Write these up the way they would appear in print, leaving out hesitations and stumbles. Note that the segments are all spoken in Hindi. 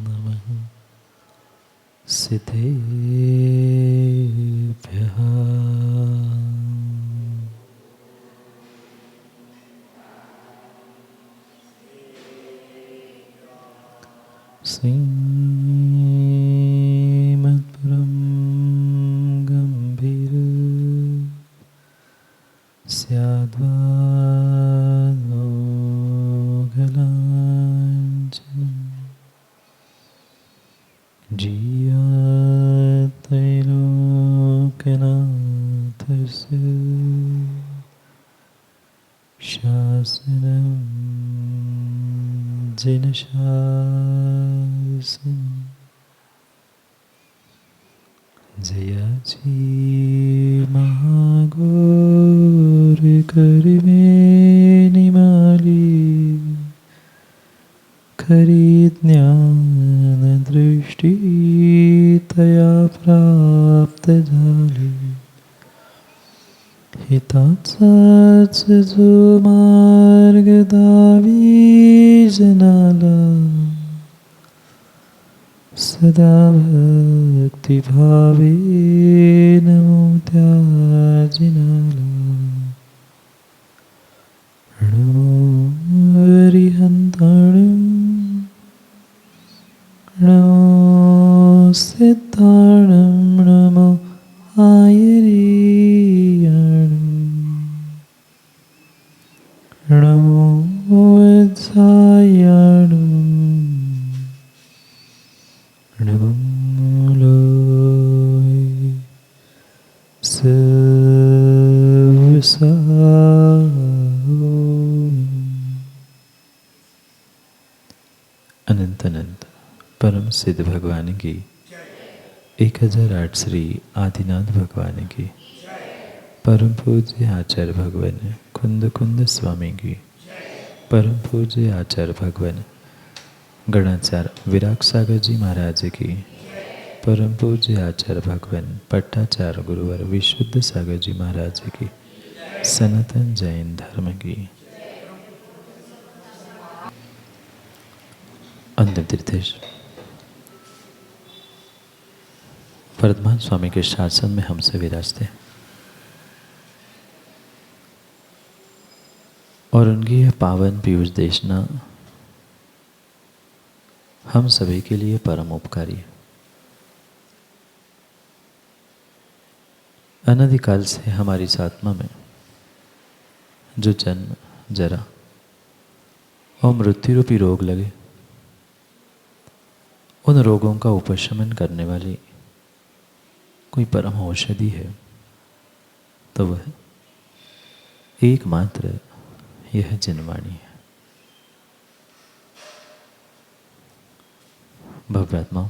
नमः सिद्धेभ्यः। श्रीमद्गुरुं गम्भीर स्याद्वालोकलाञ्छनं जीयात्रैलोक्यनाथस्य शासनं जिनशासनं जयाची महागौर करवे निमाली खरी ज्ञान दृष्टि तया प्राप्त झाली। हिताचाच जो मार्ग दावी जनाला सदा भक्तिभावे नमो त्याजिनाला। नमो हरिहन्ताणं नमो सिद्धाणं नमो आयर्याणं नमो वत्सायाणं नमो लोय अनंत अनंत परम सिद्ध भगवान की 1008 श्री आदिनाथ भगवान की परम पूज्य आचार्य भगवान कुंद कुंद स्वामी की परम पूज्य आचार्य भगवान गणाचार्य विराग सागर जी महाराज की परम पूज्य आचार्य भगवान पट्टाचार्य गुरुवर विशुद्ध सागर जी महाराज की सनातन जैन धर्म की अंतिम तीर्थेश वर्धमान स्वामी के शासन में हमसे विराजते और उनकी यह पावन पीयूष देशना हम सभी के लिए परम उपकारी है। अनादिकाल से हमारी इस आत्मा में जो जन्म जरा और मृत्यु रूपी रोग लगे, उन रोगों का उपशमन करने वाली कोई परम औषधि है तो वह एकमात्र यह जिनवाणी है। भव्यात्मा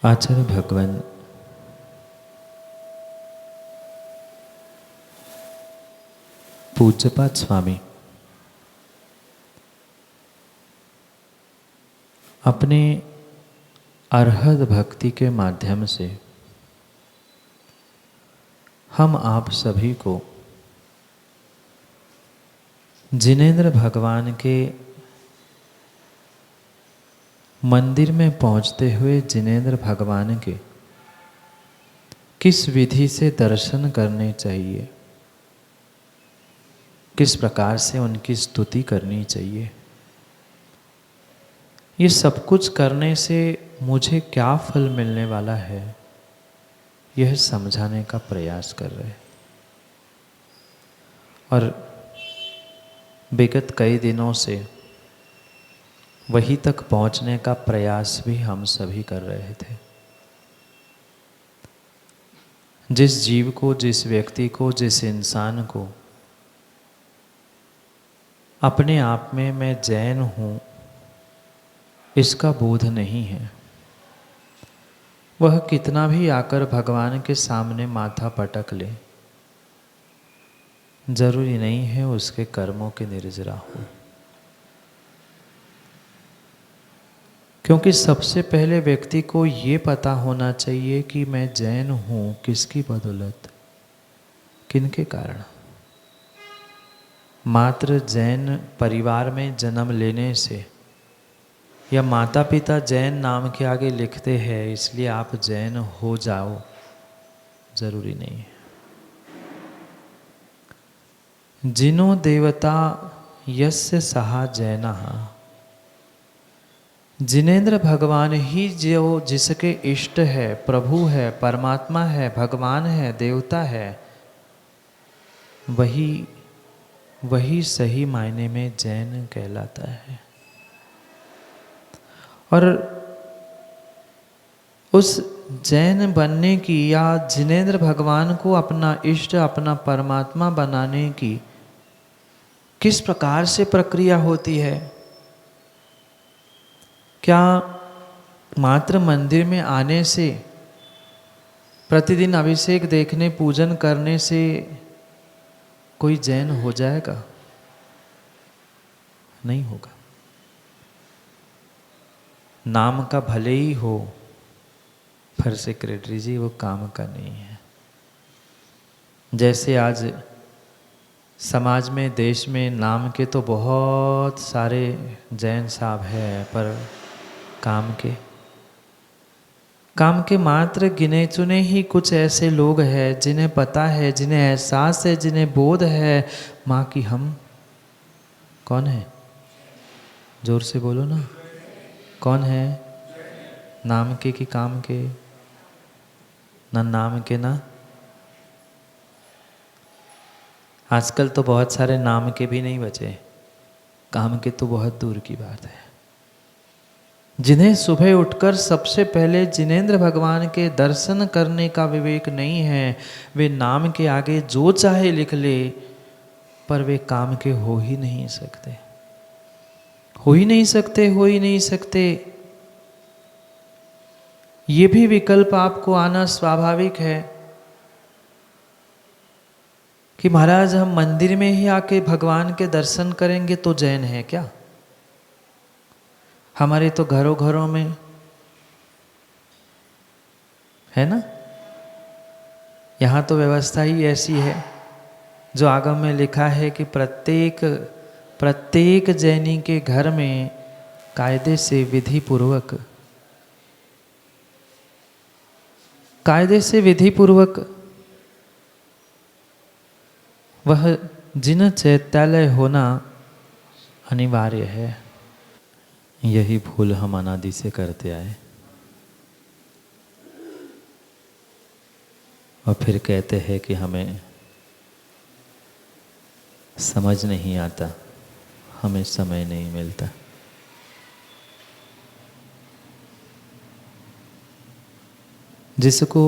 आचार्य भगवान पूज्यपाद स्वामी अपने अरहत भक्ति के माध्यम से हम आप सभी को जिनेंद्र भगवान के मंदिर में पहुंचते हुए जिनेंद्र भगवान के किस विधि से दर्शन करने चाहिए, किस प्रकार से उनकी स्तुति करनी चाहिए, ये सब कुछ करने से मुझे क्या फल मिलने वाला है, यह समझाने का प्रयास कर रहे हैं। और विगत कई दिनों से वहीं तक पहुंचने का प्रयास भी हम सभी कर रहे थे। जिस जीव को, जिस व्यक्ति को, जिस इंसान को अपने आप में मैं जैन हूँ इसका बोध नहीं है, वह कितना भी आकर भगवान के सामने माथा पटक ले, जरूरी नहीं है उसके कर्मों के निर्जरा हो। क्योंकि सबसे पहले व्यक्ति को ये पता होना चाहिए कि मैं जैन हूँ किसकी बदौलत, किनके कारण। मात्र जैन परिवार में जन्म लेने से या माता पिता जैन नाम के आगे लिखते हैं इसलिए आप जैन हो जाओ, जरूरी नहीं है। जिनो देवता यस्य सहा जैनः, जिनेंद्र भगवान ही जो जिसके इष्ट है, प्रभु है, परमात्मा है, भगवान है, देवता है, वही सही मायने में जैन कहलाता है। और उस जैन बनने की या जिनेंद्र भगवान को अपना इष्ट, अपना परमात्मा बनाने की किस प्रकार से प्रक्रिया होती है? क्या मात्र मंदिर में आने से, प्रतिदिन अभिषेक देखने, पूजन करने से कोई जैन हो जाएगा? नहीं होगा। नाम का भले ही हो, पर सेक्रेटरी जी वो काम का नहीं है। जैसे आज समाज में, देश में नाम के तो बहुत सारे जैन साहब हैं, पर काम के मात्र गिने चुने ही कुछ ऐसे लोग हैं जिन्हें पता है, जिन्हें एहसास है, जिन्हें बोध है माँ की हम कौन है। जोर से बोलो ना, कौन है? नाम के कि काम के? ना नाम के ना। आजकल तो बहुत सारे नाम के भी नहीं बचे, काम के तो बहुत दूर की बात है। जिन्हें सुबह उठकर सबसे पहले जिनेंद्र भगवान के दर्शन करने का विवेक नहीं है, वे नाम के आगे जो चाहे लिख ले, पर वे काम के हो ही नहीं सकते, हो ही नहीं सकते, हो ही नहीं सकते। ये भी विकल्प आपको आना स्वाभाविक है कि महाराज हम मंदिर में ही आके भगवान के दर्शन करेंगे तो जैन है क्या? हमारे तो घरों घरों में है ना, यहाँ तो व्यवस्था ही ऐसी है जो आगम में लिखा है कि प्रत्येक जैनी के घर में कायदे से विधि पूर्वक वह जिन चैत्यालय होना अनिवार्य है। यही भूल हम अनादि से करते आए और फिर कहते हैं कि हमें समझ नहीं आता, हमें समय नहीं मिलता। जिसको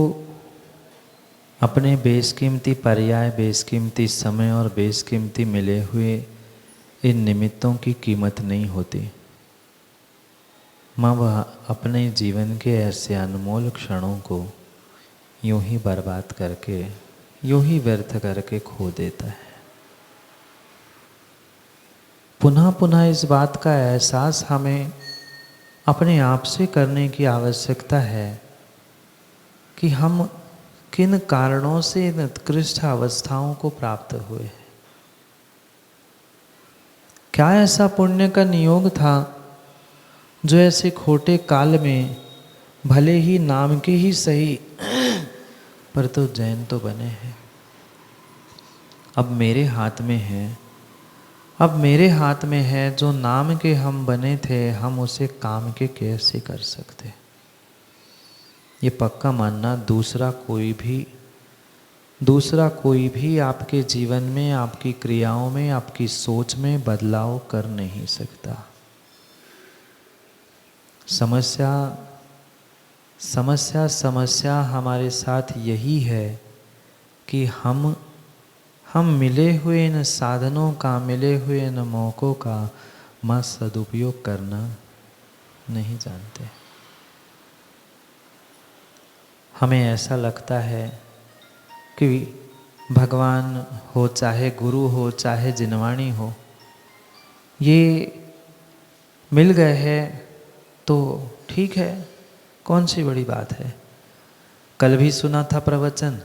अपने बेशकीमती पर्याय, बेशकीमती समय और बेशकीमती मिले हुए इन निमित्तों की कीमत नहीं होती, माँ वह अपने जीवन के ऐसे अनमोल क्षणों को यूं ही बर्बाद करके, यूं ही व्यर्थ करके खो देता है। पुनः पुनः इस बात का एहसास हमें अपने आप से करने की आवश्यकता है कि हम किन कारणों से इन उत्कृष्ट अवस्थाओं को प्राप्त हुए। क्या ऐसा पुण्य का नियोग था जो ऐसे खोटे काल में भले ही नाम के ही सही पर तो जैन तो बने हैं। अब मेरे हाथ में है, जो नाम के हम बने थे, हम उसे काम के कैसे कर सकते? ये पक्का मानना, दूसरा कोई भी आपके जीवन में, आपकी क्रियाओं में, आपकी सोच में बदलाव कर नहीं सकता। समस्या हमारे साथ यही है कि हम मिले हुए इन साधनों का, मिले हुए इन मौक़ों का मत सदुपयोग करना नहीं जानते। हमें ऐसा लगता है कि भगवान हो, चाहे गुरु हो, चाहे जिनवाणी हो, ये मिल गए हैं तो ठीक है, कौन सी बड़ी बात है। कल भी सुना था प्रवचन,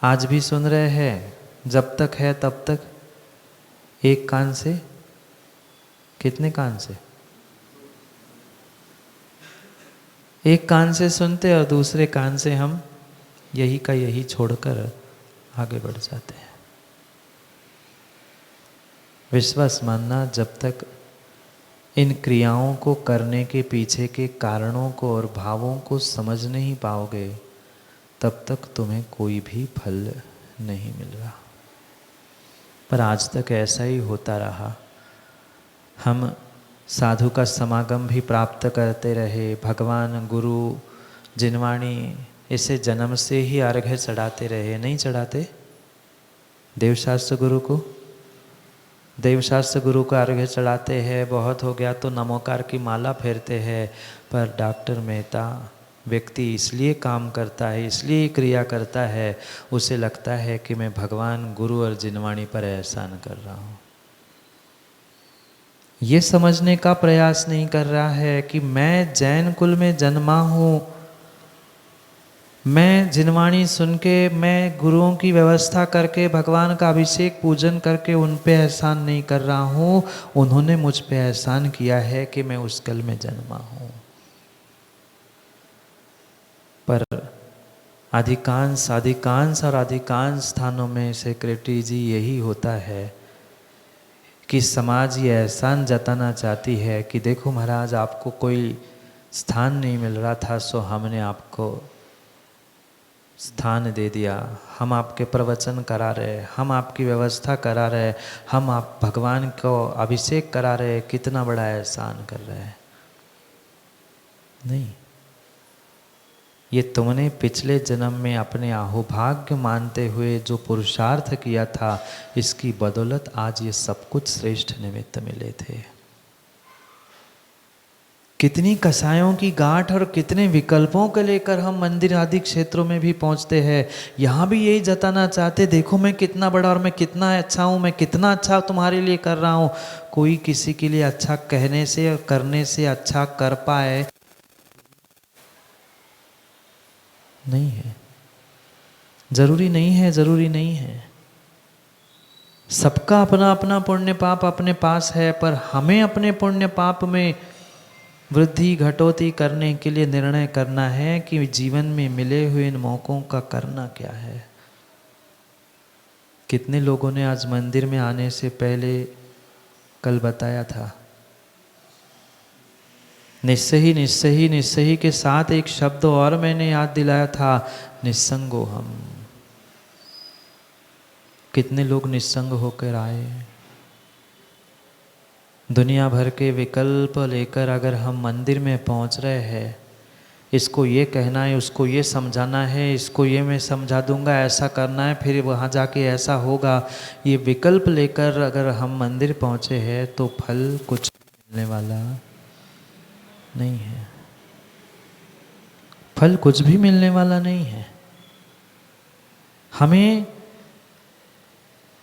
आज भी सुन रहे हैं, जब तक है तब तक। एक कान से, कितने कान से? एक कान से सुनते और दूसरे कान से हम यही का यही छोड़कर आगे बढ़ जाते हैं। विश्वास मानना, जब तक इन क्रियाओं को करने के पीछे के कारणों को और भावों को समझ नहीं पाओगे, तब तक तुम्हें कोई भी फल नहीं मिल रहा। पर आज तक ऐसा ही होता रहा। हम साधु का समागम भी प्राप्त करते रहे, भगवान, गुरु, जिनवाणी, इसे जन्म से ही अर्घ्य चढ़ाते रहे। नहीं चढ़ाते? देवशास्त्र गुरु को, देवशास्त्र गुरु को अर्घ्य चढ़ाते हैं। बहुत हो गया तो नमोकार की माला फेरते हैं। पर डॉक्टर मेहता व्यक्ति इसलिए काम करता है, इसलिए क्रिया करता है, उसे लगता है कि मैं भगवान, गुरु और जिनवाणी पर एहसान कर रहा हूँ। ये समझने का प्रयास नहीं कर रहा है कि मैं जैन कुल में जन्मा हूँ, मैं जिनवाणी सुन के, मैं गुरुओं की व्यवस्था करके, भगवान का अभिषेक पूजन करके उन पे एहसान नहीं कर रहा हूँ। उन्होंने मुझ पे एहसान किया है कि मैं उस कल में जन्मा हूँ। पर अधिकांश स्थानों में सेक्रेटरी जी यही होता है कि समाज ये एहसान जताना चाहती है कि देखो महाराज, आपको कोई स्थान नहीं मिल रहा था, सो हमने आपको स्थान दे दिया, हम आपके प्रवचन करा रहे, हम आपकी व्यवस्था करा रहे, हम आप भगवान को अभिषेक करा रहे, कितना बड़ा एहसान कर रहे हैं। नहीं, ये तुमने पिछले जन्म में अपने अहोभाग्य मानते हुए जो पुरुषार्थ किया था, इसकी बदौलत आज ये सब कुछ श्रेष्ठ निमित्त मिले थे। कितनी कसायों की गांठ और कितने विकल्पों को लेकर हम मंदिर आदि क्षेत्रों में भी पहुंचते हैं। यहाँ भी यही जताना चाहते, देखो मैं कितना बड़ा और मैं कितना अच्छा हूँ, मैं कितना अच्छा तुम्हारे लिए कर रहा हूँ। कोई किसी के लिए अच्छा कहने से और करने से अच्छा कर पाए नहीं है, जरूरी नहीं है, जरूरी नहीं है। सबका अपना अपना पुण्य पाप अपने पास है, पर हमें अपने पुण्य पाप में वृद्धि घटोती करने के लिए निर्णय करना है कि जीवन में मिले हुए इन मौकों का करना क्या है। कितने लोगों ने आज मंदिर में आने से पहले कल बताया था, निस्सही के साथ एक शब्द और मैंने याद दिलाया था, निस्संगो हम। कितने लोग निस्संग होकर आए। दुनिया भर के विकल्प लेकर अगर हम मंदिर में पहुंच रहे हैं, इसको ये कहना है, उसको ये समझाना है, इसको ये मैं समझा दूंगा, ऐसा करना है, फिर वहाँ जाके ऐसा होगा, ये विकल्प लेकर अगर हम मंदिर पहुँचे हैं तो फल कुछ मिलने वाला नहीं है। फल कुछ भी मिलने वाला नहीं है। हमें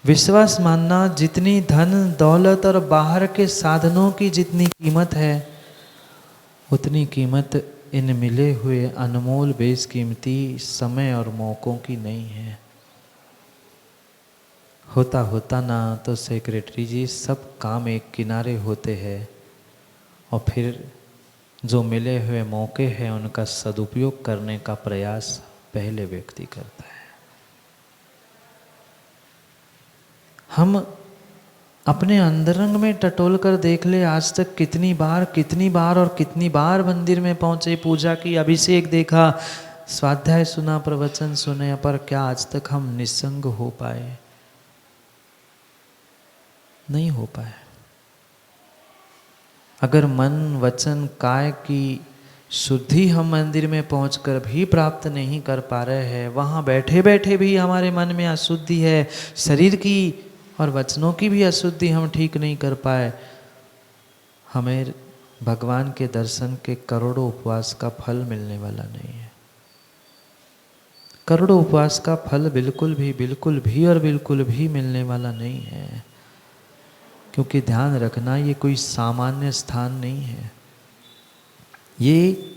विश्वास मानना, जितनी धन दौलत और बाहर के साधनों की जितनी कीमत है, उतनी कीमत इन मिले हुए अनमोल बेशकीमती समय और मौकों की नहीं है। होता होता ना तो सेक्रेटरी जी सब काम एक किनारे होते हैं और फिर जो मिले हुए मौके हैं उनका सदुपयोग करने का प्रयास पहले व्यक्ति करता है। हम अपने अंतरंग में टटोल कर देख ले, आज तक कितनी बार मंदिर में पहुंचे, पूजा की, अभिषेक देखा, स्वाध्याय सुना, प्रवचन सुने, पर क्या आज तक हम निस्संग हो पाए? नहीं हो पाए। अगर मन वचन काय की शुद्धि हम मंदिर में पहुंचकर भी प्राप्त नहीं कर पा रहे हैं, वहाँ बैठे बैठे भी हमारे मन में अशुद्धि है, शरीर की और वचनों की भी अशुद्धि हम ठीक नहीं कर पाए, हमें भगवान के दर्शन के करोड़ों उपवास का फल मिलने वाला नहीं है। करोड़ों उपवास का फल बिल्कुल भी मिलने वाला नहीं है। क्योंकि ध्यान रखना, ये कोई सामान्य स्थान नहीं है। ये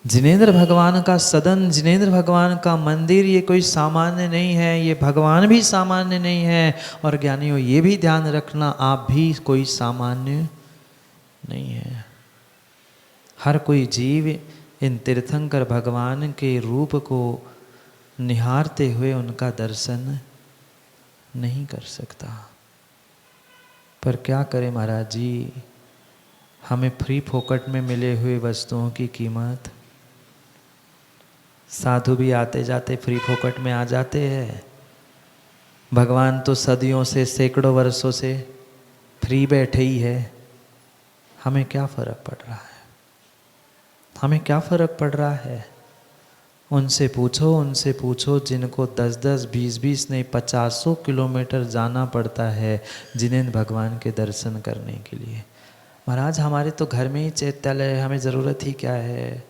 जिनेंद्र भगवान का सदन, जिनेंद्र भगवान का मंदिर, ये कोई सामान्य नहीं है, ये भगवान भी सामान्य नहीं है। और ज्ञानियों ये भी ध्यान रखना, आप भी कोई सामान्य नहीं है। हर कोई जीव इन तीर्थंकर भगवान के रूप को निहारते हुए उनका दर्शन नहीं कर सकता। पर क्या करें महाराज जी, हमें फ्री फोकट में मिले हुए वस्तुओं की कीमत, साधु भी आते जाते फ्री फोकट में आ जाते हैं, भगवान तो सदियों से सैकड़ों वर्षों से फ्री बैठे ही है। हमें क्या फर्क पड़ रहा है? हमें क्या फर्क पड़ रहा है? उनसे पूछो जिनको 10-10, 20-20 नहीं 50 किलोमीटर जाना पड़ता है जिनेंद्र भगवान के दर्शन करने के लिए। महाराज हमारे तो घर में ही चैत्यालय है, हमें ज़रूरत ही क्या है?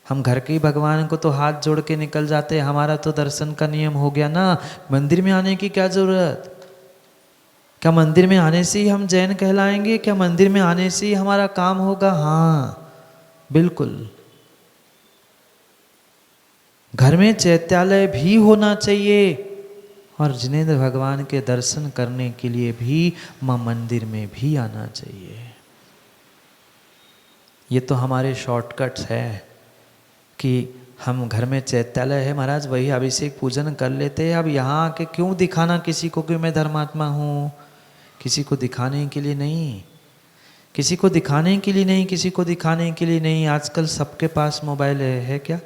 हम घर के ही भगवान को तो हाथ जोड़ के निकल जाते हैं, हमारा तो दर्शन का नियम हो गया ना। मंदिर में आने की क्या ज़रूरत? क्या मंदिर में आने से ही हम जैन कहलाएंगे? क्या मंदिर में आने से ही हमारा काम होगा? हाँ बिल्कुल। घर में चैत्यालय भी होना चाहिए और जिनेंद्र भगवान के दर्शन करने के लिए भी मां मंदिर में भी आना चाहिए। ये तो हमारे शॉर्टकट्स है कि हम घर में चैत्यालय है महाराज, वही अभिषेक पूजन कर लेते हैं। अब यहाँ आके क्यों दिखाना किसी को कि मैं धर्मात्मा हूँ? किसी को दिखाने के लिए नहीं, किसी को दिखाने के लिए नहीं, किसी को दिखाने के लिए नहीं। आजकल सबके पास मोबाइल है क्या?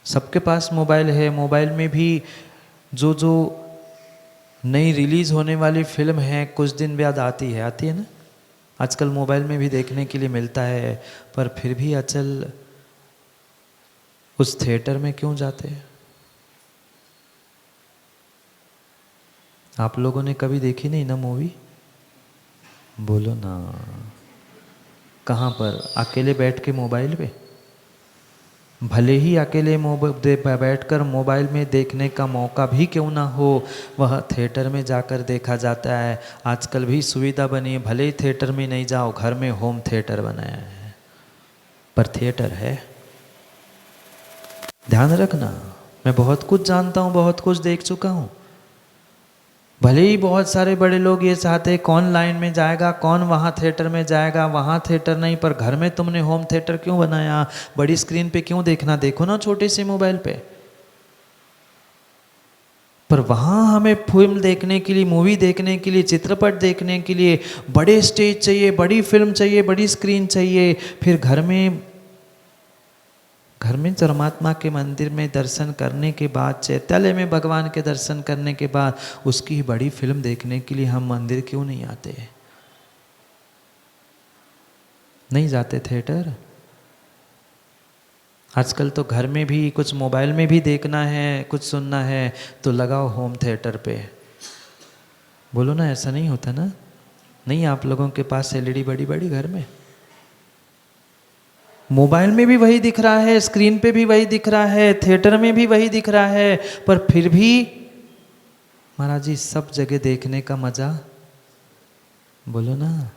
सबके पास मोबाइल है। मोबाइल में भी जो नई रिलीज़ होने वाली फिल्म है कुछ दिन बाद आती है ना, आजकल मोबाइल में भी देखने के लिए मिलता है। पर फिर भी अचल उस थिएटर में क्यों जाते हैं? आप लोगों ने कभी देखी नहीं ना मूवी? बोलो ना। कहाँ पर? अकेले बैठ के मोबाइल पे? भले ही अकेले बैठकर मोबाइल में देखने का मौका भी क्यों ना हो, वह थिएटर में जाकर देखा जाता है। आजकल भी सुविधा बनी है, भले ही थिएटर में नहीं जाओ, घर में होम थिएटर बनाया है, पर थिएटर है। ध्यान रखना, मैं बहुत कुछ जानता हूँ, बहुत कुछ देख चुका हूँ। भले ही बहुत सारे बड़े लोग ये चाहते हैं कौन लाइन में जाएगा, कौन वहाँ थिएटर में जाएगा, वहाँ थिएटर नहीं, पर घर में तुमने होम थिएटर क्यों बनाया? बड़ी स्क्रीन पे क्यों देखना? देखो ना छोटे से मोबाइल पे। पर वहाँ हमें फिल्म देखने के लिए, मूवी देखने के लिए, चित्रपट देखने के लिए बड़े स्टेज चाहिए, बड़ी फिल्म चाहिए, बड़ी स्क्रीन चाहिए। फिर घर में परमात्मा के मंदिर में दर्शन करने के बाद, चैत्यालय में भगवान के दर्शन करने के बाद उसकी बड़ी फिल्म देखने के लिए हम मंदिर क्यों नहीं आते? नहीं जाते थिएटर? आजकल तो घर में भी कुछ मोबाइल में भी देखना है, कुछ सुनना है तो लगाओ होम थिएटर पे। बोलो ना, ऐसा नहीं होता ना? नहीं आप लोगों के पास एलईडी बड़ी बड़ी घर में? मोबाइल में भी वही दिख रहा है, स्क्रीन पे भी वही दिख रहा है, थिएटर में भी वही दिख रहा है, पर फिर भी महाराज जी सब जगह देखने का मज़ा, बोलो ना,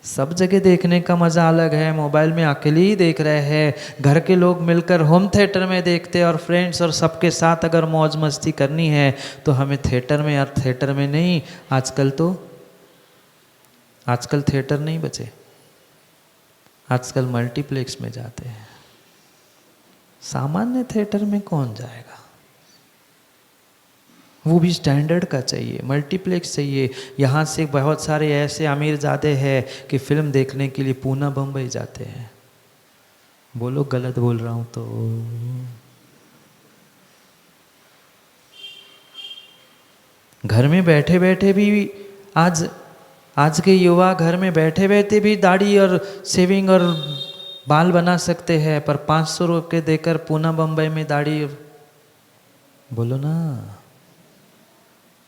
सब जगह देखने का मज़ा अलग है। मोबाइल में अकेले ही देख रहे हैं, घर के लोग मिलकर होम थिएटर में देखते और फ्रेंड्स और सबके साथ अगर मौज मस्ती करनी है तो हमें थिएटर में, यार थिएटर में नहीं। आजकल थिएटर नहीं बचे, आजकल मल्टीप्लेक्स में जाते हैं। सामान्य थिएटर में कौन जाएगा? वो भी स्टैंडर्ड का चाहिए, मल्टीप्लेक्स चाहिए। यहाँ से बहुत सारे ऐसे अमीरजादे हैं कि फिल्म देखने के लिए पूना बम्बई जाते हैं। बोलो गलत बोल रहा हूँ तो? घर में बैठे बैठे भी आज के युवा घर में बैठे बैठे भी दाढ़ी और शेविंग और बाल बना सकते हैं, पर 500 रुपये देकर पूना बम्बई में दाढ़ी, बोलो ना,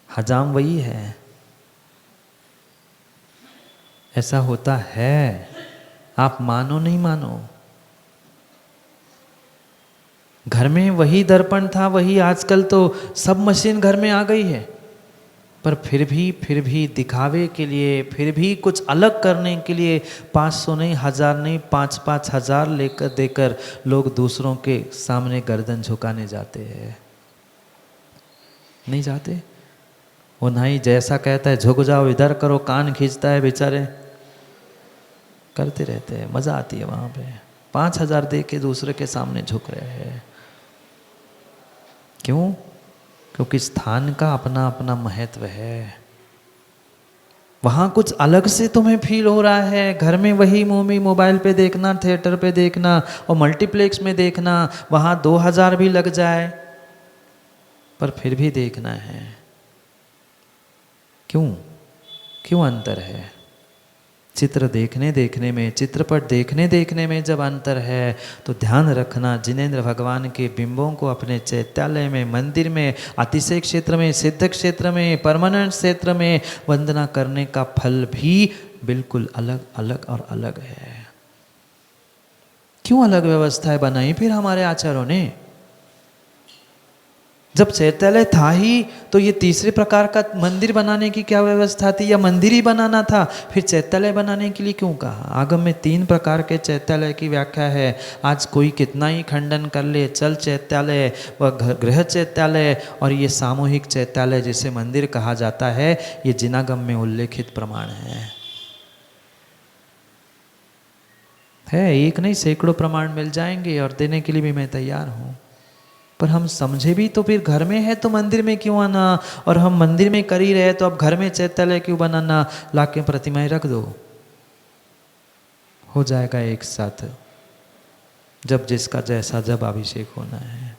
हजाम वही है। ऐसा होता है, आप मानो नहीं मानो। घर में वही दर्पण था, वही, आजकल तो सब मशीन घर में आ गई है। पर फिर भी दिखावे के लिए, फिर भी कुछ अलग करने के लिए 500 नहीं, 1000 नहीं, 5-5 हज़ार लेकर देकर लोग दूसरों के सामने गर्दन झुकाने जाते हैं। नहीं जाते? वो नाई जैसा कहता है झुक जाओ, इधर करो, कान खींचता है, बेचारे करते रहते हैं। मज़ा आती है वहाँ पे। 5,000 दे के दूसरे के सामने झुक रहे हैं। क्यों? क्योंकि स्थान का अपना अपना महत्व है। वहाँ कुछ अलग से तुम्हें फील हो रहा है। घर में वही मूवी मोबाइल पे देखना, थिएटर पे देखना और मल्टीप्लेक्स में देखना, वहाँ 2,000 भी लग जाए पर फिर भी देखना है। क्यों? क्यों अंतर है? चित्र देखने देखने में, चित्रपट देखने देखने में जब अंतर है तो ध्यान रखना, जिनेंद्र भगवान के बिंबों को अपने चैत्यालय में, मंदिर में, अतिशय क्षेत्र में, सिद्ध क्षेत्र में, परमानेंट क्षेत्र में वंदना करने का फल भी बिल्कुल अलग अलग और अलग है। क्यों अलग व्यवस्थाएं बनाई फिर हमारे आचार्यों ने? जब चैत्यालय था ही तो ये तीसरे प्रकार का मंदिर बनाने की क्या व्यवस्था थी, या मंदिर ही बनाना था? फिर चैत्यालय बनाने के लिए क्यों कहा? आगम में 3 प्रकार के चैत्यालय की व्याख्या है। आज कोई कितना ही खंडन कर ले, चल चैत्यालय व गृह चैत्यालय और ये सामूहिक चैत्यालय जिसे मंदिर कहा जाता है, ये जिनागम में उल्लेखित प्रमाण है। एक नहीं सैकड़ों प्रमाण मिल जाएंगे और देने के लिए भी मैं तैयार हूँ। पर हम समझे भी तो फिर घर में है तो मंदिर में क्यों आना, और हम मंदिर में कर ही रहे तो अब घर में चैत्यालय क्यों बनाना? लाके प्रतिमाएं रख दो, हो जाएगा एक साथ, जब जिसका जैसा जब अभिषेक होना है।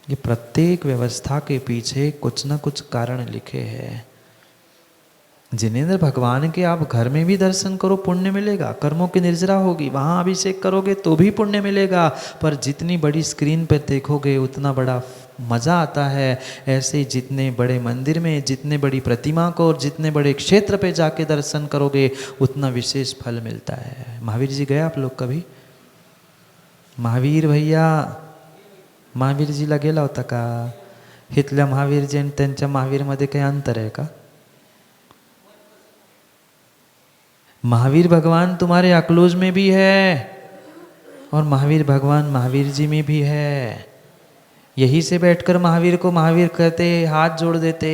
ये प्रत्येक व्यवस्था के पीछे कुछ ना कुछ कारण लिखे हैं। जिनेंद्र भगवान के आप घर में भी दर्शन करो, पुण्य मिलेगा। कर्मों की निर्जरा होगी, वहाँ अभिषेक करोगे तो भी पुण्य मिलेगा। पर जितनी बड़ी स्क्रीन पर देखोगे उतना बड़ा मज़ा आता है। ऐसे ही जितने बड़े मंदिर में, जितने बड़ी प्रतिमा को और जितने बड़े क्षेत्र पे जाके दर्शन करोगे उतना विशेष फल मिलता है। महावीर जी गए आप लोग कभी? महावीर भैया, महावीर जीला गेला होता का? इथल्या महावीर जी आणि त्यांच्या महावीरमध्ये काही अंतर आहे का? महावीर भगवान तुम्हारे अकलूज में भी है और महावीर भगवान महावीर जी में भी है। यहीं से बैठकर महावीर को महावीर कहते, हाथ जोड़ देते।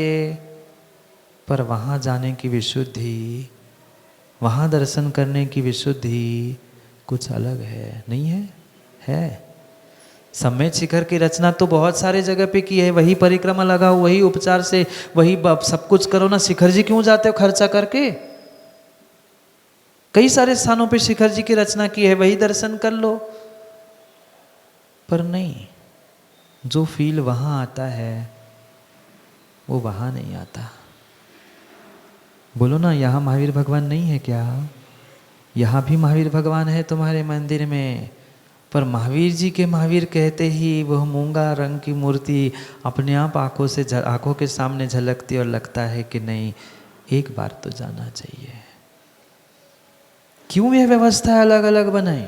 पर वहाँ जाने की विशुद्धि, वहाँ दर्शन करने की विशुद्धि कुछ अलग है। नहीं है? है। सम्यक शिखर की रचना तो बहुत सारे जगह पे की है। वही परिक्रमा लगाओ, वही उपचार से वही सब कुछ करो ना। शिखर जी क्यों जाते हो खर्चा करके? कई सारे स्थानों पे शिखर जी की रचना की है, वही दर्शन कर लो। पर नहीं, जो फील वहां आता है वो वहां नहीं आता। बोलो ना, यहाँ महावीर भगवान नहीं है क्या? यहाँ भी महावीर भगवान है तुम्हारे मंदिर में, पर महावीर जी के महावीर कहते ही वह मूंगा रंग की मूर्ति अपने आप आंखों के सामने झलकती और लगता है कि नहीं, एक बार तो जाना चाहिए। क्यों यह व्यवस्था अलग अलग बनाई?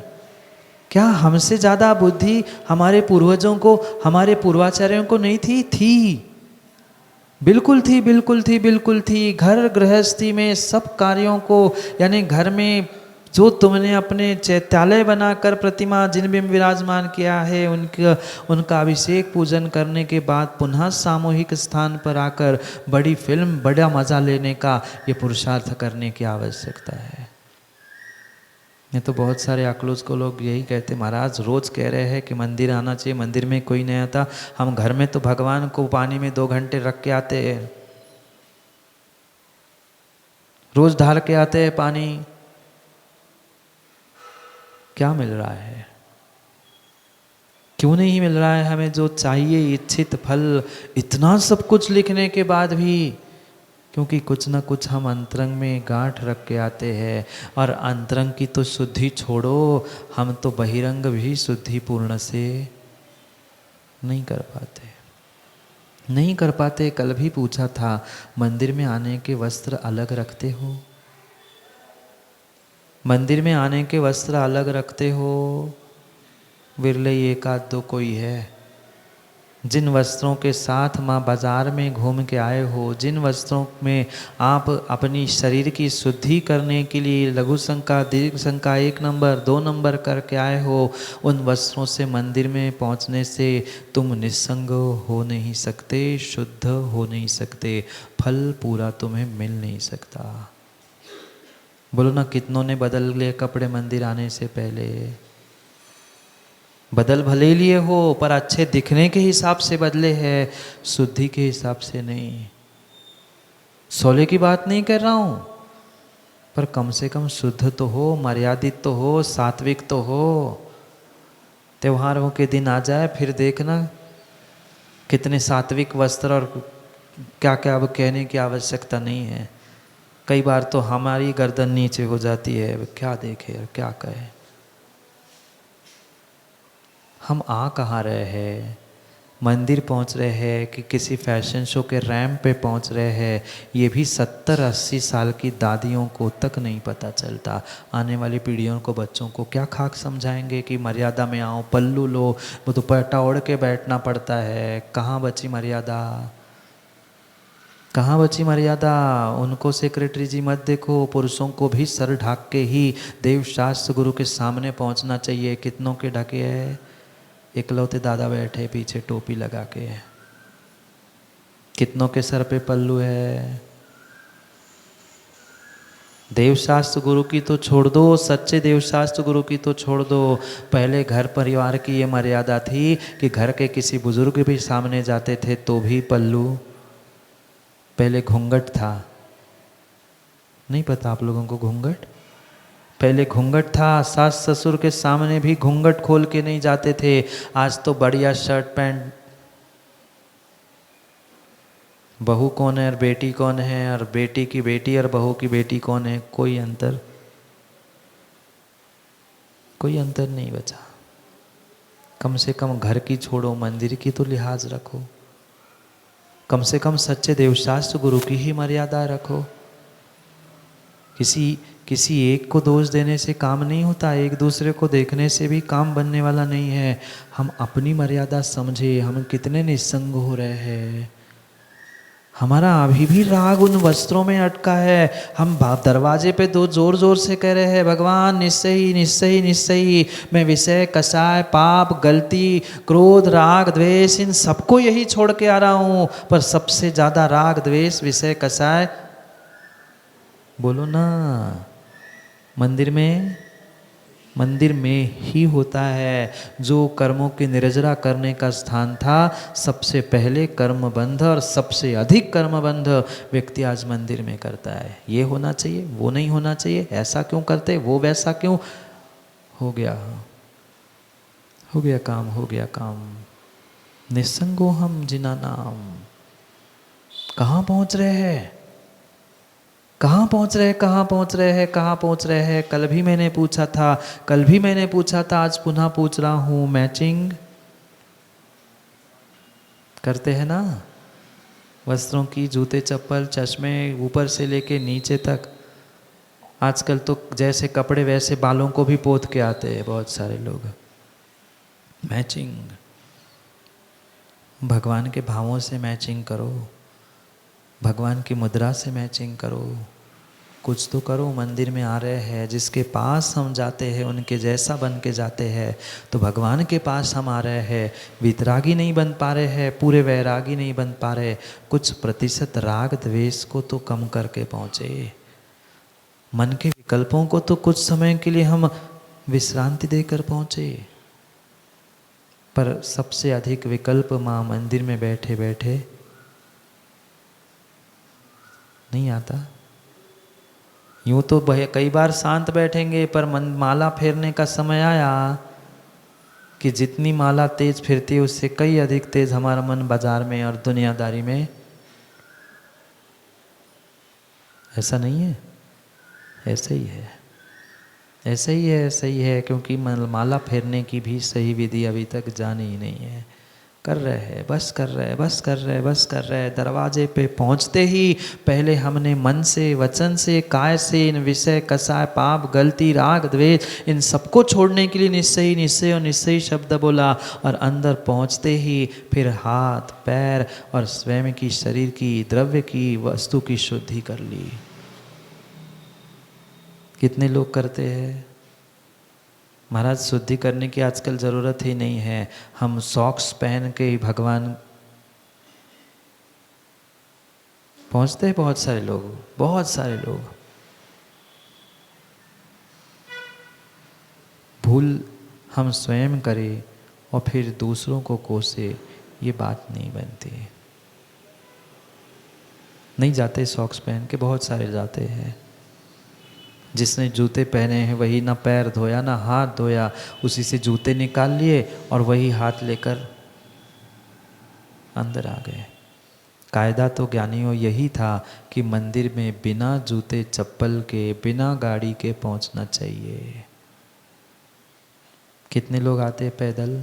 क्या हमसे ज़्यादा बुद्धि हमारे पूर्वजों को, हमारे पूर्वाचार्यों को नहीं थी? थी, बिल्कुल थी, बिल्कुल थी, बिल्कुल थी। घर गृहस्थी में सब कार्यों को, यानी घर में जो तुमने अपने चैत्यालय बनाकर प्रतिमा जिन भी विराजमान किया है, उनका अभिषेक पूजन करने के बाद पुनः सामूहिक स्थान पर आकर बड़ी फिल्म, बड़ा मज़ा लेने का ये पुरुषार्थ करने की आवश्यकता है। नहीं तो बहुत सारे अकलूज को लोग यही कहते, महाराज रोज कह रहे हैं कि मंदिर आना चाहिए, मंदिर में कोई नहीं आता। हम घर में तो भगवान को पानी में 2 घंटे रख के आते हैं, रोज ढाल के आते हैं पानी। क्या मिल रहा है? क्यों नहीं मिल रहा है हमें जो चाहिए, इच्छित फल? इतना सब कुछ लिखने के बाद भी, क्योंकि कुछ ना कुछ हम अंतरंग में गांठ रख के आते हैं। और अंतरंग की तो शुद्धि छोड़ो, हम तो बहिरंग भी शुद्धि पूर्ण से नहीं कर पाते, नहीं कर पाते। कल भी पूछा था, मंदिर में आने के वस्त्र अलग रखते हो? मंदिर में आने के वस्त्र अलग रखते हो? विरले 1 आध 2 कोई है। जिन वस्त्रों के साथ माँ बाजार में घूम के आए हो, जिन वस्त्रों में आप अपनी शरीर की शुद्धि करने के लिए लघु संका दीर्घ संका 1 नंबर 2 नंबर करके आए हो, उन वस्त्रों से मंदिर में पहुँचने से तुम निस्संग हो नहीं सकते, शुद्ध हो नहीं सकते, फल पूरा तुम्हें मिल नहीं सकता। बोलो ना, कितनों ने बदल लिए कपड़े मंदिर आने से पहले। बदल भले लिए हो पर अच्छे दिखने के हिसाब से बदले हैं, शुद्धि के हिसाब से नहीं। सोले की बात नहीं कर रहा हूँ, पर कम से कम शुद्ध तो हो, मर्यादित तो हो, सात्विक तो हो। त्योहारों के दिन आ जाए फिर देखना कितने सात्विक वस्त्र, और क्या क्या अब कहने की आवश्यकता नहीं है। कई बार तो हमारी गर्दन नीचे हो जाती है, क्या देखे और क्या कहे। हम आ कहाँ रहे हैं? मंदिर पहुँच रहे हैं कि किसी फैशन शो के रैंप पे पहुँच रहे हैं, ये भी 70-80 साल की दादियों को तक नहीं पता चलता। आने वाली पीढ़ियों को, बच्चों को क्या खाक समझाएंगे कि मर्यादा में आओ, पल्लू लो, वो दुपट्टा ओढ़ के बैठना पड़ता है। कहाँ बची मर्यादा? कहाँ बची मर्यादा? उनको सेक्रेटरी जी मत देखो, पुरुषों को भी सर ढाक के ही देव शास्त्र गुरु के सामने पहुँचना चाहिए। कितनों के ढके है? इकलौते दादा बैठे पीछे टोपी लगा के। कितनों के सर पे पल्लू है? देवशास्त्र गुरु की तो छोड़ दो, सच्चे देवशास्त्र गुरु की तो छोड़ दो। पहले घर परिवार की ये मर्यादा थी कि घर के किसी बुजुर्ग भी सामने जाते थे तो भी पल्लू। पहले घूंघट था, नहीं पता आप लोगों को घूंघट? पहले घूंघट था, सास ससुर के सामने भी घूंघट खोल के नहीं जाते थे। आज तो बढ़िया शर्ट पैंट। बहू कौन है और बेटी कौन है, और बेटी की बेटी और बहू की बेटी कौन है? कोई अंतर, कोई अंतर नहीं बचा। कम से कम घर की छोड़ो, मंदिर की तो लिहाज रखो। कम से कम सच्चे देवशास्त्र गुरु की ही मर्यादा रखो। किसी एक को दोष देने से काम नहीं होता, एक दूसरे को देखने से भी काम बनने वाला नहीं है। हम अपनी मर्यादा समझे, हम कितने निस्संग हो रहे हैं। हमारा अभी भी राग उन वस्त्रों में अटका है। हम दरवाजे पे दो जोर जोर से कह रहे हैं, भगवान निश्चय ही निश्चय ही निश्चय ही, मैं विषय, कषाय, पाप, गलती, क्रोध, राग, द्वेष, इन सबको यही छोड़ के आ रहा हूँ। पर सबसे ज़्यादा राग, द्वेष, विषय, कषाय, बोलो ना, मंदिर में ही होता है। जो कर्मों की निर्जरा करने का स्थान था, सबसे पहले कर्म बंध और सबसे अधिक कर्म बंध व्यक्ति आज मंदिर में करता है। ये होना चाहिए, वो नहीं होना चाहिए, ऐसा क्यों करते, वो वैसा क्यों। हो गया काम, हो गया काम। निस्संगो हम जिना नाम। कहाँ पहुँच रहे हैं? कहाँ पहुँच रहे हैं? कहाँ पहुँच रहे हैं? कहाँ पहुँच रहे हैं? कल भी मैंने पूछा था, आज पुनः पूछ रहा हूँ। मैचिंग करते हैं ना? वस्त्रों की, जूते, चप्पल, चश्मे, ऊपर से लेके नीचे तक। आजकल तो जैसे कपड़े वैसे बालों को भी पोत के आते हैं बहुत सारे लोग। मैचिंग, भगवान के भावों से मैचिंग करो, भगवान की मुद्रा से मैचिंग करो, कुछ तो करो। मंदिर में आ रहे हैं, जिसके पास हम जाते हैं उनके जैसा बन के जाते हैं। तो भगवान के पास हम आ रहे हैं, वितरागी नहीं बन पा रहे हैं, पूरे वैरागी नहीं बन पा रहे, कुछ प्रतिशत राग द्वेष को तो कम करके पहुँचे। मन के विकल्पों को तो कुछ समय के लिए हम विश्रांति देकर पहुँचे। पर सबसे अधिक विकल्प माँ मंदिर में बैठे बैठे नहीं आता। यूँ तो कई बार शांत बैठेंगे, पर माला फेरने का समय आया कि जितनी माला तेज फिरती है उससे कई अधिक तेज हमारा मन बाजार में और दुनियादारी में। ऐसा नहीं है? ऐसे ही है, ऐसे ही है, क्योंकि माला फेरने की भी सही विधि अभी तक जानी ही नहीं है। कर रहे हैं, बस कर रहे हैं, बस कर रहे हैं, बस कर रहे हैं। दरवाजे पे पहुंचते ही पहले हमने मन से, वचन से, काय से इन विषय, कसाय, पाप, गलती, राग, द्वेष, इन सबको छोड़ने के लिए निश्चय निश्चय और निश्चय शब्द बोला। और अंदर पहुंचते ही फिर हाथ, पैर और स्वयं की, शरीर की, द्रव्य की, वस्तु की शुद्धि कर ली। कितने लोग करते हैं? महाराज शुद्धि करने की आजकल ज़रूरत ही नहीं है, हम सॉक्स पहन के ही भगवान पहुंचते हैं। बहुत सारे लोग, बहुत सारे लोग। भूल हम स्वयं करें और फिर दूसरों को कोसे, ये बात नहीं बनती। नहीं जाते सॉक्स पहन के, बहुत सारे जाते हैं। जिसने जूते पहने हैं वही ना पैर धोया ना हाथ धोया, उसी से जूते निकाल लिए और वही हाथ लेकर अंदर आ गए। कायदा तो ज्ञानियों यही था कि मंदिर में बिना जूते चप्पल के, बिना गाड़ी के पहुंचना चाहिए। कितने लोग आते हैं पैदल?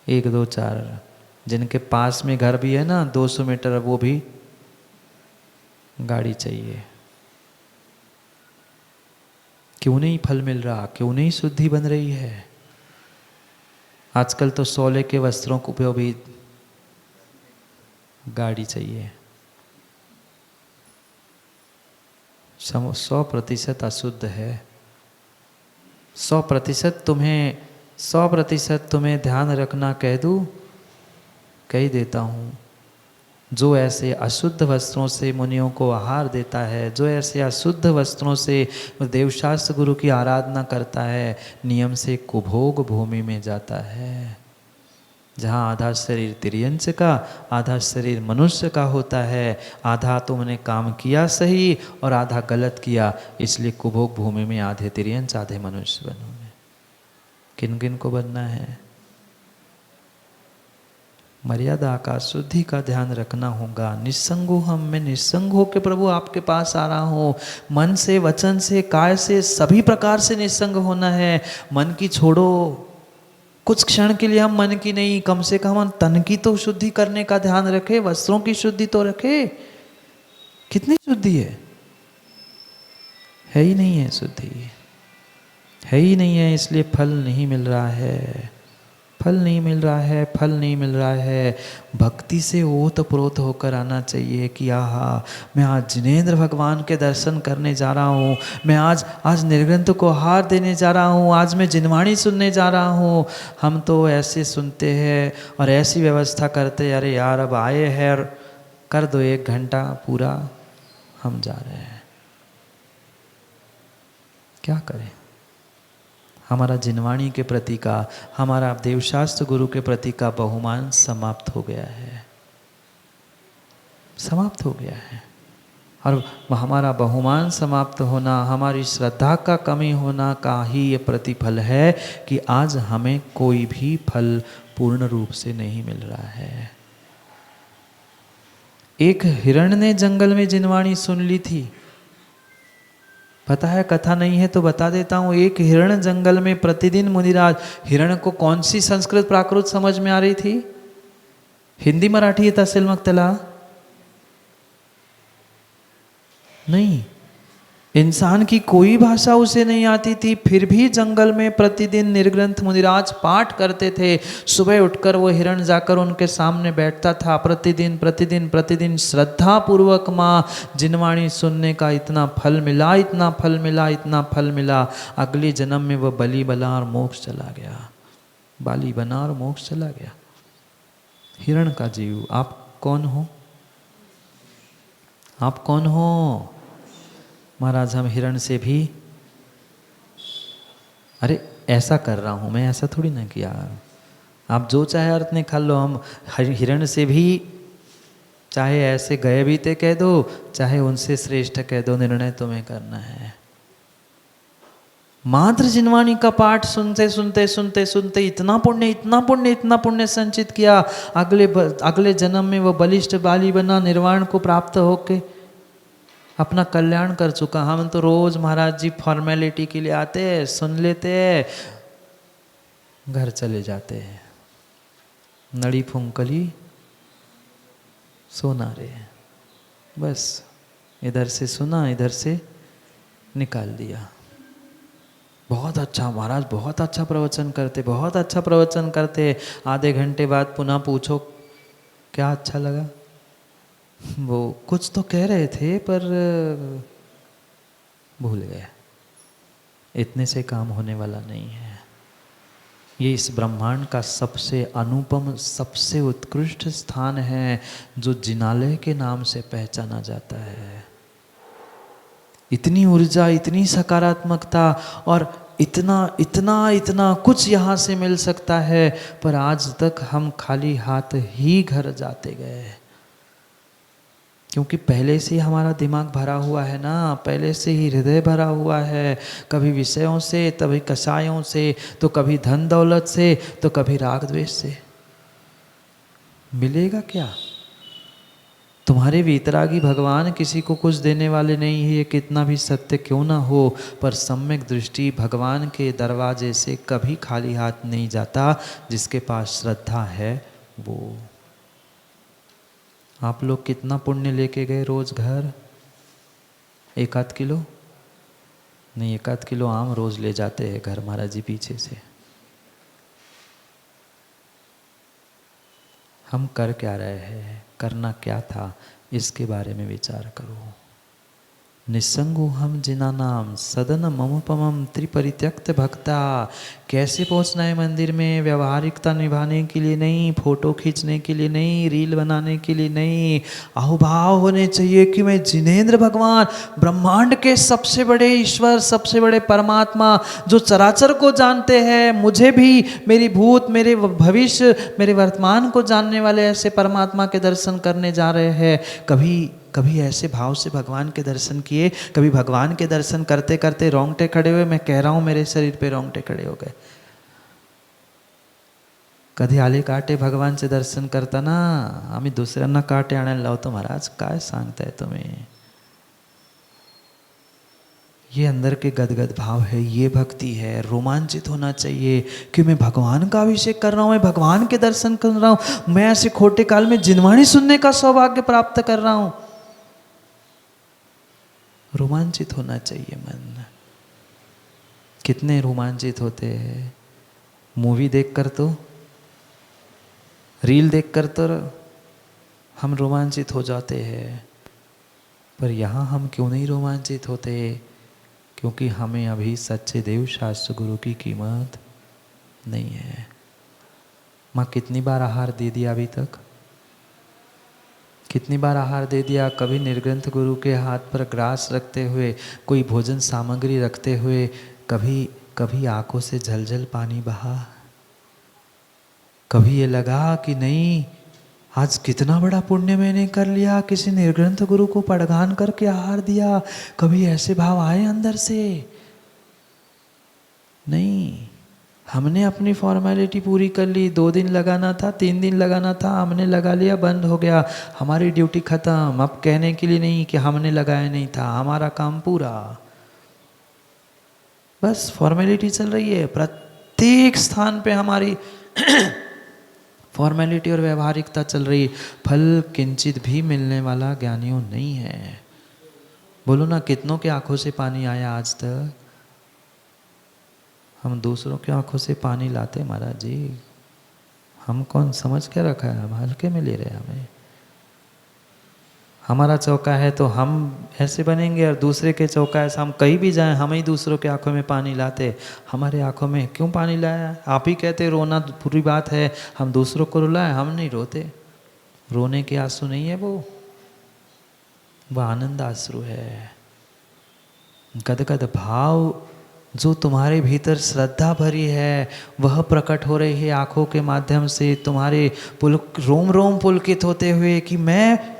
1 2 4। जिनके पास में घर भी है ना 200 मीटर, वो भी गाड़ी चाहिए। क्यों नहीं फल मिल रहा? क्यों नहीं शुद्धि बन रही है? आजकल तो सोले के वस्त्रों को भी गाड़ी चाहिए। 100% अशुद्ध है। 100% तुम्हें ध्यान रखना कह दूं, कह देता हूँ। जो ऐसे अशुद्ध वस्त्रों से मुनियों को आहार देता है, जो ऐसे अशुद्ध वस्त्रों से देवशास्त्र गुरु की आराधना करता है, नियम से कुभोग भूमि में जाता है, जहाँ आधा शरीर तिर्यंच का, आधा शरीर मनुष्य का होता है। आधा तुमने काम किया सही और आधा गलत किया, इसलिए कुभोग भूमि में आधे तिर्यंच आधे मनुष्य बनोगे। किन किन को बनना है? मर्यादा का, शुद्धि का ध्यान रखना होगा। निस्संग हम, मैं निस्संग हो के प्रभु आपके पास आ रहा हूँ। मन से, वचन से, काय से, सभी प्रकार से निस्संग होना है। मन की छोड़ो, कुछ क्षण के लिए हम मन की नहीं, कम से कम हम तन की तो शुद्धि करने का ध्यान रखे, वस्त्रों की शुद्धि तो रखे। कितनी शुद्धि है ही नहीं है शुद्धि, है ही नहीं है। इसलिए फल नहीं मिल रहा है, फल नहीं मिल रहा है, फल नहीं मिल रहा है। भक्ति से ओतप्रोत होकर आना चाहिए कि आहा, मैं आज जिनेंद्र भगवान के दर्शन करने जा रहा हूँ, मैं आज निर्ग्रंथ को आहार देने जा रहा हूँ, आज मैं जिनवाणी सुनने जा रहा हूँ। हम तो ऐसे सुनते हैं और ऐसी व्यवस्था करते, अरे यार अब आए हैं और कर दो 1 घंटा पूरा, हम जा रहे हैं। क्या करें? हमारा जिनवाणी के प्रति का, हमारा देवशास्त्र गुरु के प्रति का बहुमान समाप्त हो गया है, समाप्त हो गया है। और हमारा बहुमान समाप्त होना, हमारी श्रद्धा का कमी होना का ही ये प्रतिफल है कि आज हमें कोई भी फल पूर्ण रूप से नहीं मिल रहा है। एक हिरण ने जंगल में जिनवाणी सुन ली थी। पता है, कथा नहीं है तो बता देता हूँ। एक हिरण जंगल में प्रतिदिन मुनिराज, हिरण को कौन सी संस्कृत प्राकृत समझ में आ रही थी? हिंदी मराठी तहसील मक्तला नहीं, इंसान की कोई भाषा उसे नहीं आती थी, फिर भी जंगल में प्रतिदिन निर्ग्रंथ मुनिराज पाठ करते थे। सुबह उठकर वो हिरण जाकर उनके सामने बैठता था। प्रतिदिन प्रतिदिन प्रतिदिन श्रद्धा पूर्वक माँ जिनवाणी सुनने का इतना फल मिला, इतना फल मिला, इतना फल मिला। अगले जन्म में वह बलि बना और मोक्ष चला गया, बाली बना और मोक्ष चला गया। हिरण का जीव। आप कौन हो? आप कौन हो? महाराज हम हिरण से भी, अरे ऐसा कर रहा हूँ मैं, ऐसा थोड़ी ना किया। आप जो चाहे अर्थ निकाल लो। हम हिरण से भी, चाहे ऐसे गए बीते कह दो, चाहे उनसे श्रेष्ठ कह दो, निर्णय तुम्हें करना है। मात्र जिनवाणी का पाठ सुनते सुनते सुनते सुनते इतना पुण्य, इतना पुण्य, इतना पुण्य संचित किया। अगले जन्म में वो बलिष्ठ बाली बना, निर्वाण को प्राप्त होके अपना कल्याण कर चुका। हम तो रोज महाराज जी फॉर्मेलिटी के लिए आते हैं, सुन लेते हैं, घर चले जाते हैं। नड़ी फुंकली सोना रे, बस इधर से सुना इधर से निकाल दिया। बहुत अच्छा महाराज, बहुत अच्छा प्रवचन करते, बहुत अच्छा प्रवचन करते। आधे घंटे बाद पुनः पूछो क्या अच्छा लगा, वो कुछ तो कह रहे थे पर भूल गए। इतने से काम होने वाला नहीं है। ये इस ब्रह्मांड का सबसे अनुपम, सबसे उत्कृष्ट स्थान है जो जिनालय के नाम से पहचाना जाता है। इतनी ऊर्जा, इतनी सकारात्मकता और इतना इतना इतना कुछ यहाँ से मिल सकता है, पर आज तक हम खाली हाथ ही घर जाते गए, क्योंकि पहले से ही हमारा दिमाग भरा हुआ है ना, पहले से ही हृदय भरा हुआ है, कभी विषयों से, कभी कषायों से, तो कभी धन दौलत से, तो कभी राग द्वेष से। मिलेगा क्या? तुम्हारे वीतरागी भगवान किसी को कुछ देने वाले नहीं है, ये कितना भी सत्य क्यों ना हो, पर सम्यक दृष्टि भगवान के दरवाजे से कभी खाली हाथ नहीं जाता। जिसके पास श्रद्धा है वो। आप लोग कितना पुण्य लेके गए रोज घर? 1-8 किलो नहीं, 1-8 किलो आम रोज ले जाते हैं घर महाराज जी पीछे से। हम कर क्या रहे हैं, करना क्या था, इसके बारे में विचार करो। निस्संगो हम जिना नाम सदन ममपमम त्रिपरित्यक्त भक्ता। कैसे पहुंचना है मंदिर में? व्यवहारिकता निभाने के लिए नहीं, फोटो खींचने के लिए नहीं, रील बनाने के लिए नहीं। अहोभाव होने चाहिए कि मैं जिनेंद्र भगवान, ब्रह्मांड के सबसे बड़े ईश्वर, सबसे बड़े परमात्मा, जो चराचर को जानते हैं, मुझे भी, मेरी भूत, मेरे भविष्य, मेरे वर्तमान को जानने वाले ऐसे परमात्मा के दर्शन करने जा रहे हैं। कभी ऐसे भाव से भगवान के दर्शन किए? कभी भगवान के दर्शन करते करते रोंगटे खड़े हुए? मैं कह रहा हूँ मेरे शरीर पे रोंगटे खड़े हो गए। कधी आले काटे भगवान से दर्शन करता ना, आम्ही दुसऱ्यांना काटे आणायला लावतो महाराज, काय सांगताय तुम्ही? ये अंदर के गदगद भाव है, ये भक्ति है। रोमांचित होना चाहिए कि मैं भगवान का अभिषेक कर रहा हूँ, मैं भगवान के दर्शन कर रहा हूँ, मैं ऐसे खोटे काल में जिनवाणी सुनने का सौभाग्य प्राप्त कर रहा हूँ। रोमांचित होना चाहिए मन। कितने रोमांचित होते हैं मूवी देखकर, तो रील देखकर तो हम रोमांचित हो जाते हैं, पर यहाँ हम क्यों नहीं रोमांचित होते? क्योंकि हमें अभी सच्चे देव शास्त्र गुरु की कीमत नहीं है। माँ कितनी बार आहार दे दिया अभी तक? कितनी बार आहार दे दिया? कभी निर्ग्रंथ गुरु के हाथ पर ग्रास रखते हुए, कोई भोजन सामग्री रखते हुए, कभी आंखों से झलझल पानी बहा? कभी ये लगा कि नहीं, आज कितना बड़ा पुण्य मैंने कर लिया, किसी निर्ग्रंथ गुरु को पड़गान करके आहार दिया? कभी ऐसे भाव आए अंदर से? नहीं। हमने अपनी फॉर्मेलिटी पूरी कर ली। 2 दिन लगाना था, 3 दिन लगाना था, हमने लगा लिया, बंद हो गया, हमारी ड्यूटी खत्म। अब कहने के लिए नहीं कि हमने लगाया नहीं था, हमारा काम पूरा। बस फॉर्मेलिटी चल रही है। प्रत्येक स्थान पे हमारी फॉर्मेलिटी और व्यवहारिकता चल रही। फल किंचित भी मिलने वाला ज्ञानियों नहीं है। बोलो ना, कितनों के आंखों से पानी आया आज तक? हम दूसरों की आंखों से पानी लाते महाराज जी। हम कौन समझ के रखा है? हम हल्के में ले रहे हैं। हमें हमारा चौका है तो हम ऐसे बनेंगे, और दूसरे के चौका है, हम कहीं भी जाएं हम ही दूसरों के आंखों में पानी लाते। हमारे आंखों में क्यों पानी लाया? आप ही कहते रोना बुरी बात है, हम दूसरों को रुलाएं। हम नहीं रोते। रोने के आंसू नहीं है वो आनंद आंसू है। गदगद भाव जो तुम्हारे भीतर श्रद्धा भरी है, वह प्रकट हो रही है आंखों के माध्यम से। तुम्हारे रोम रोम पुलकित होते हुए कि मैं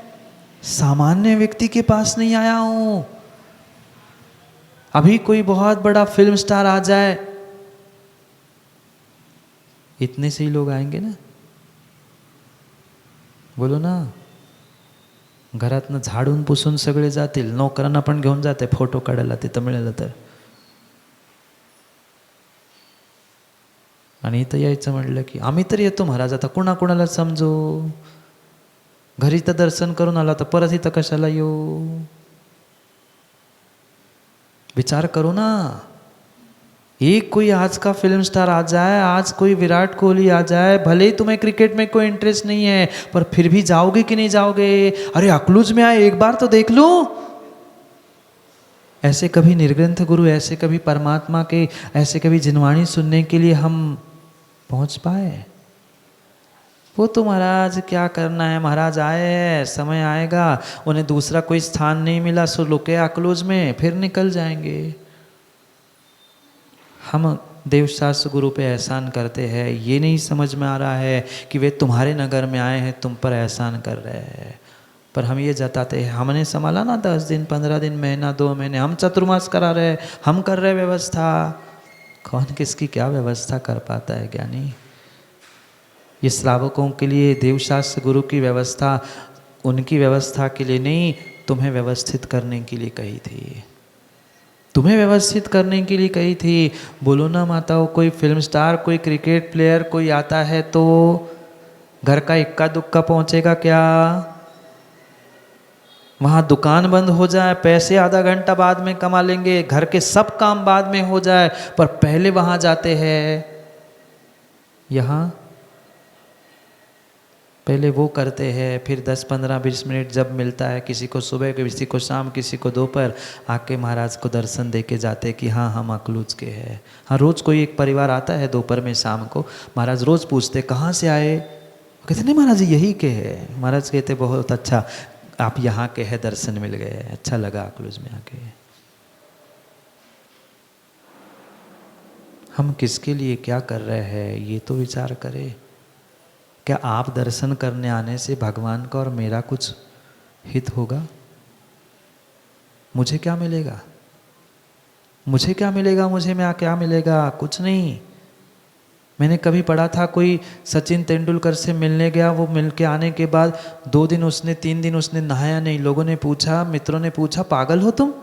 सामान्य व्यक्ति के पास नहीं आया हूं। अभी कोई बहुत बड़ा फिल्म स्टार आ जाए, इतने से ही लोग आएंगे ना? बोलो ना। घरातनं झाडून पुसून सगळे जातील, नोकरांना पण घेऊन जाते फोटो काढायला तिथं मिळालं तर। आणि इथं यायचं म्हटलं की आम्ही तर येतो महाराज, आता कोणाकोणाला समजो, घरी तर दर्शन करून आला तर परत इथं कशाला येऊ? विचार करो ना, एक कोई आज का फिल्म स्टार आ जाए, आज कोई विराट कोहली आ जाए, भले ही तुम्हें क्रिकेट में कोई इंटरेस्ट नहीं है पर फिर भी जाओगे कि नहीं जाओगे? अरे अकलूज में आए, एक बार तो देख लो। ऐसे कभी निर्ग्रंथ गुरु, ऐसे कभी परमात्मा के, ऐसे कभी जिनवाणी सुनने के लिए हम पहुंच पाए? वो तो महाराज क्या करना है, महाराज आए हैं, समय आएगा, उन्हें दूसरा कोई स्थान नहीं मिला सो लुके अकलूज में, फिर निकल जाएंगे। हम देवशास्त्र गुरु पे एहसान करते हैं, ये नहीं समझ में आ रहा है कि वे तुम्हारे नगर में आए हैं, तुम पर एहसान कर रहे हैं। पर हम ये जताते हैं, हमने संभाला ना 10 दिन 15 दिन महीना 2 महीने, हम चतुर्मास करा रहे, हम कर रहे व्यवस्था। कौन किसकी क्या व्यवस्था कर पाता है ज्ञानी? ये श्रावकों के लिए देवशास्त्र गुरु की व्यवस्था उनकी व्यवस्था के लिए नहीं, तुम्हें व्यवस्थित करने के लिए कही थी, तुम्हें व्यवस्थित करने के लिए कही थी। बोलो ना माताओं, कोई फिल्म स्टार, कोई क्रिकेट प्लेयर कोई आता है तो घर का इक्का दुक्का पहुंचेगा क्या? वहाँ दुकान बंद हो जाए, पैसे आधा घंटा बाद में कमा लेंगे, घर के सब काम बाद में हो जाए, पर पहले वहाँ जाते हैं। यहाँ पहले वो करते हैं, फिर 10-15-20 मिनट जब मिलता है, किसी को सुबह, किसी को शाम, किसी को दोपहर, आके महाराज को दर्शन दे के जाते कि हाँ हम अकलूज के हैं। हाँ, रोज़ कोई एक परिवार आता है दोपहर में शाम को, महाराज रोज़ पूछते कहाँ से आए, कहते नहीं महाराज यही के हैं। महाराज कहते बहुत अच्छा, आप यहाँ के हैं, दर्शन मिल गए, अच्छा लगा अकलूज में आके। हम किसके लिए क्या कर रहे हैं ये तो विचार करें। क्या आप दर्शन करने आने से भगवान का और मेरा कुछ हित होगा? मुझे क्या मिलेगा? मुझे क्या मिलेगा? मुझे में क्या मिलेगा? कुछ नहीं। मैंने कभी पढ़ा था, कोई सचिन तेंदुलकर से मिलने गया, वो मिल के आने के बाद 2 दिन उसने 3 दिन उसने नहाया नहीं। लोगों ने पूछा, मित्रों ने पूछा, पागल हो तुम,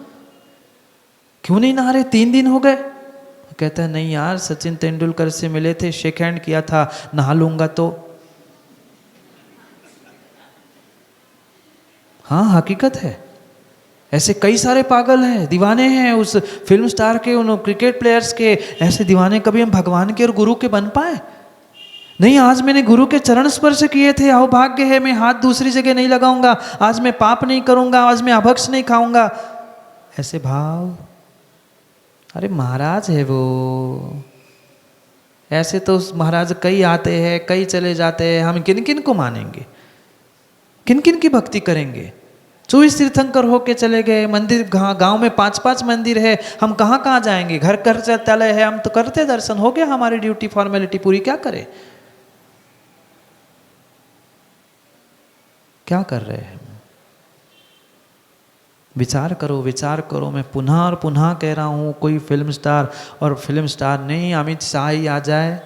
क्यों नहीं नहा रहे, 3 दिन हो गए? कहता है नहीं यार, सचिन तेंदुलकर से मिले थे, शेक हैंड किया था, नहा लूंगा तो। हाँ हकीकत है, ऐसे कई सारे पागल हैं, दीवाने हैं उस फिल्म स्टार के, उन क्रिकेट प्लेयर्स के। ऐसे दीवाने कभी हम भगवान के और गुरु के बन पाए? नहीं, आज मैंने गुरु के चरण स्पर्श किए थे, आओ भाग्य है, मैं हाथ दूसरी जगह नहीं लगाऊंगा, आज मैं पाप नहीं करूंगा, आज मैं अभक्ष नहीं खाऊंगा, ऐसे भाव। अरे महाराज है वो, ऐसे तो महाराज कई आते हैं, कई चले जाते हैं, हम किन किन को मानेंगे, किन किन की भक्ति करेंगे? 24 तीर्थंकर होके चले गए, मंदिर गांव में 5-5 मंदिर है, हम कहाँ कहाँ जाएंगे? घर घर चौथालय है, हम तो करते दर्शन, हो गया हमारी ड्यूटी, फॉर्मेलिटी पूरी, क्या करें? क्या कर रहे हैं? विचार करो, विचार करो। मैं पुनः और पुनः कह रहा हूँ, कोई फिल्म स्टार और फिल्म स्टार नहीं, अमित शाह ही आ जाए,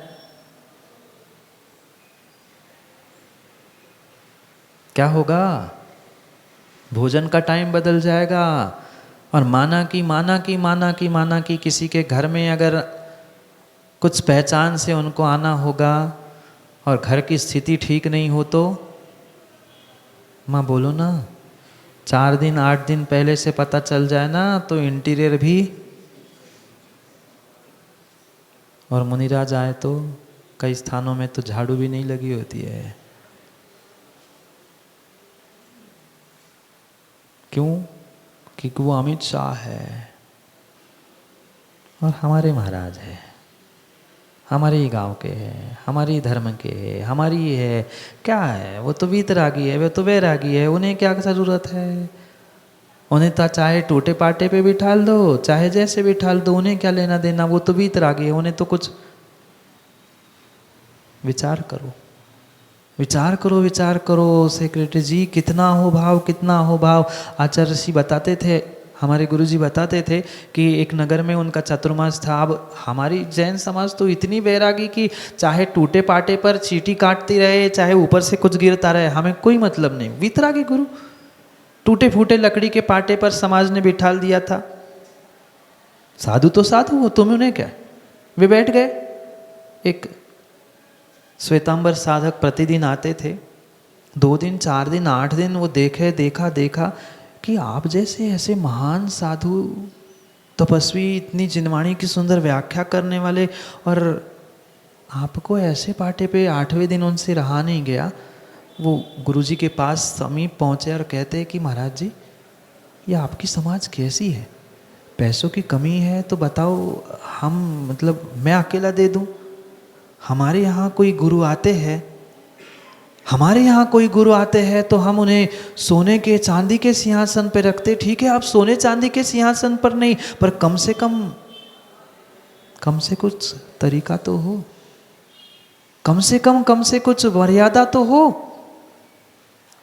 क्या होगा? भोजन का टाइम बदल जाएगा। और माना कि किसी के घर में अगर कुछ पहचान से उनको आना होगा और घर की स्थिति ठीक नहीं हो तो माँ बोलो ना, 4 दिन 8 दिन पहले से पता चल जाए ना तो इंटीरियर भी। और मुनिराज आए तो कई स्थानों में तो झाड़ू भी नहीं लगी होती है। क्यों? क्योंकि वो अमित शाह है और हमारे महाराज है, हमारे ही गांव के हैं, हमारे ही धर्म के हैं, हमारी ही है। क्या है, वो तो वीतरागी है, वो तो वैरागी है, उन्हें क्या ज़रूरत है? उन्हें तो चाहे टूटे पाटे पे बिठाल दो, चाहे जैसे बिठाल दो, उन्हें क्या लेना देना, वो तो वीतरागी है, उन्हें तो कुछ। विचार करो, विचार करो, विचार करो सेक्रेटरी जी, कितना हो भाव, कितना हो भाव। आचार्य ऋषि बताते थे, हमारे गुरुजी बताते थे कि एक नगर में उनका चतुर्मास था। अब हमारी जैन समाज तो इतनी बैरागी कि चाहे टूटे पाटे पर चींटी काटती रहे, चाहे ऊपर से कुछ गिरता रहे, हमें कोई मतलब नहीं। वितरागी गुरु, टूटे फूटे लकड़ी के पाटे पर समाज ने बिठाल दिया था। साधु तो साधु हो, तुम उन्हें क्या, वे बैठ गए, एक श्वेतांबर साधक प्रतिदिन आते थे, 2 दिन 4 दिन 8 दिन वो देखा कि आप जैसे ऐसे महान साधु तपस्वी, इतनी जिनवाणी की सुंदर व्याख्या करने वाले, और आपको ऐसे पाटे पे 8वें दिन उनसे रहा नहीं गया। वो गुरुजी के पास समीप पहुँचे और कहते कि महाराज जी, ये आपकी समाज कैसी है? पैसों की कमी है तो बताओ, हम मतलब मैं अकेला दे दूं? हमारे यहाँ कोई गुरु आते हैं तो हम उन्हें सोने के चांदी के सिंहासन पर रखते। ठीक है, आप सोने चांदी के सिंहासन पर नहीं, पर कम से कुछ तरीका तो हो, कम से कुछ मर्यादा तो हो।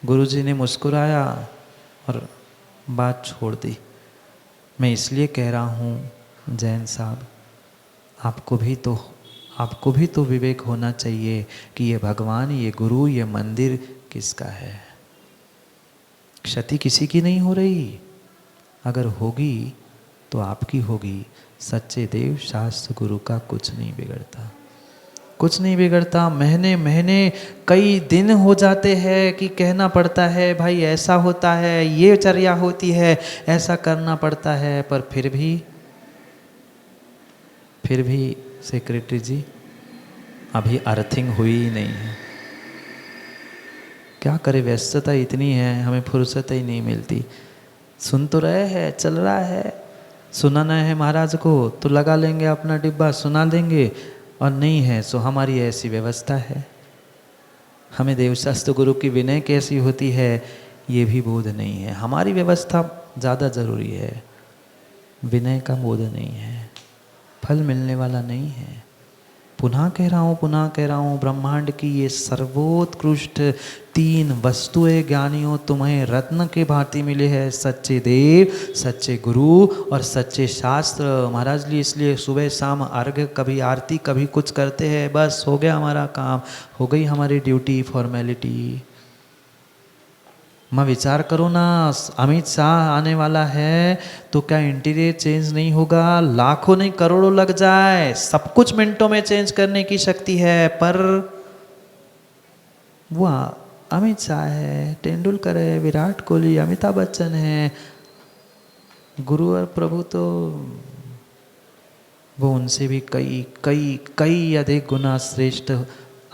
गुरुजी ने मुस्कुराया और बात छोड़ दी। मैं इसलिए कह रहा हूँ जैन साहब, आपको भी तो विवेक होना चाहिए कि ये भगवान, ये गुरु, ये मंदिर किसका है? क्षति किसी की नहीं हो रही, अगर होगी तो आपकी होगी। सच्चे देव शास्त्र गुरु का कुछ नहीं बिगड़ता। महीने कई दिन हो जाते हैं कि कहना पड़ता है भाई ऐसा होता है, ये चर्या होती है, ऐसा करना पड़ता है, पर फिर भी सेक्रेटरी जी अभी अर्थिंग हुई ही नहीं है। क्या करे, व्यस्तता इतनी है, हमें फुर्सत ही नहीं मिलती। सुन तो रहे हैं, चल रहा है, सुनाना है महाराज को तो लगा लेंगे अपना डिब्बा, सुना देंगे, और नहीं है सो हमारी ऐसी व्यवस्था है। हमें देवशास्त्र गुरु की विनय कैसी होती है ये भी बोध नहीं है। हमारी व्यवस्था ज़्यादा ज़रूरी है, विनय का बोध नहीं है, फल मिलने वाला नहीं है। पुनः कह रहा हूँ, ब्रह्मांड की ये सर्वोत्कृष्ट 3 वस्तुएं ज्ञानियों तुम्हें रत्न के भांति मिले हैं, सच्चे देव, सच्चे गुरु और सच्चे शास्त्र। महाराज जी इसलिए सुबह शाम अर्घ, कभी आरती, कभी कुछ करते हैं, बस हो गया हमारा काम, हो गई हमारी ड्यूटी, फॉर्मेलिटी। मैं विचार करो ना, अमित शाह आने वाला है तो क्या इंटीरियर चेंज नहीं होगा? लाखों नहीं करोड़ों लग जाए, सब कुछ मिनटों में चेंज करने की शक्ति है, पर वो अमित शाह है, तेंदुलकर है, विराट कोहली, अमिताभ बच्चन है, गुरु और प्रभु तो वो उनसे भी कई अधिक गुना श्रेष्ठ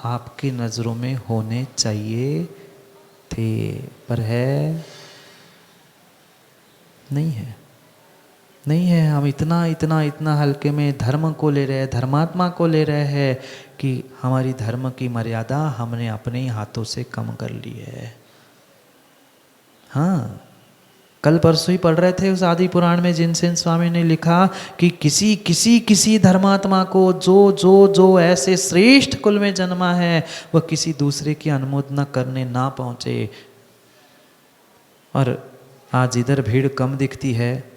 आपकी नज़रों में होने चाहिए थे, पर है नहीं है। हम इतना हल्के में धर्म को ले रहे हैं, धर्मात्मा को ले रहे हैं कि हमारी धर्म की मर्यादा हमने अपने ही हाथों से कम कर ली है। हाँ, कल परसों ही पढ़ रहे थे उस आदि पुराण में जिनसेन स्वामी ने लिखा कि किसी धर्मात्मा को जो ऐसे श्रेष्ठ कुल में जन्मा है वह किसी दूसरे की अनुमोदना करने ना पहुँचे। और आज इधर भीड़ कम दिखती है,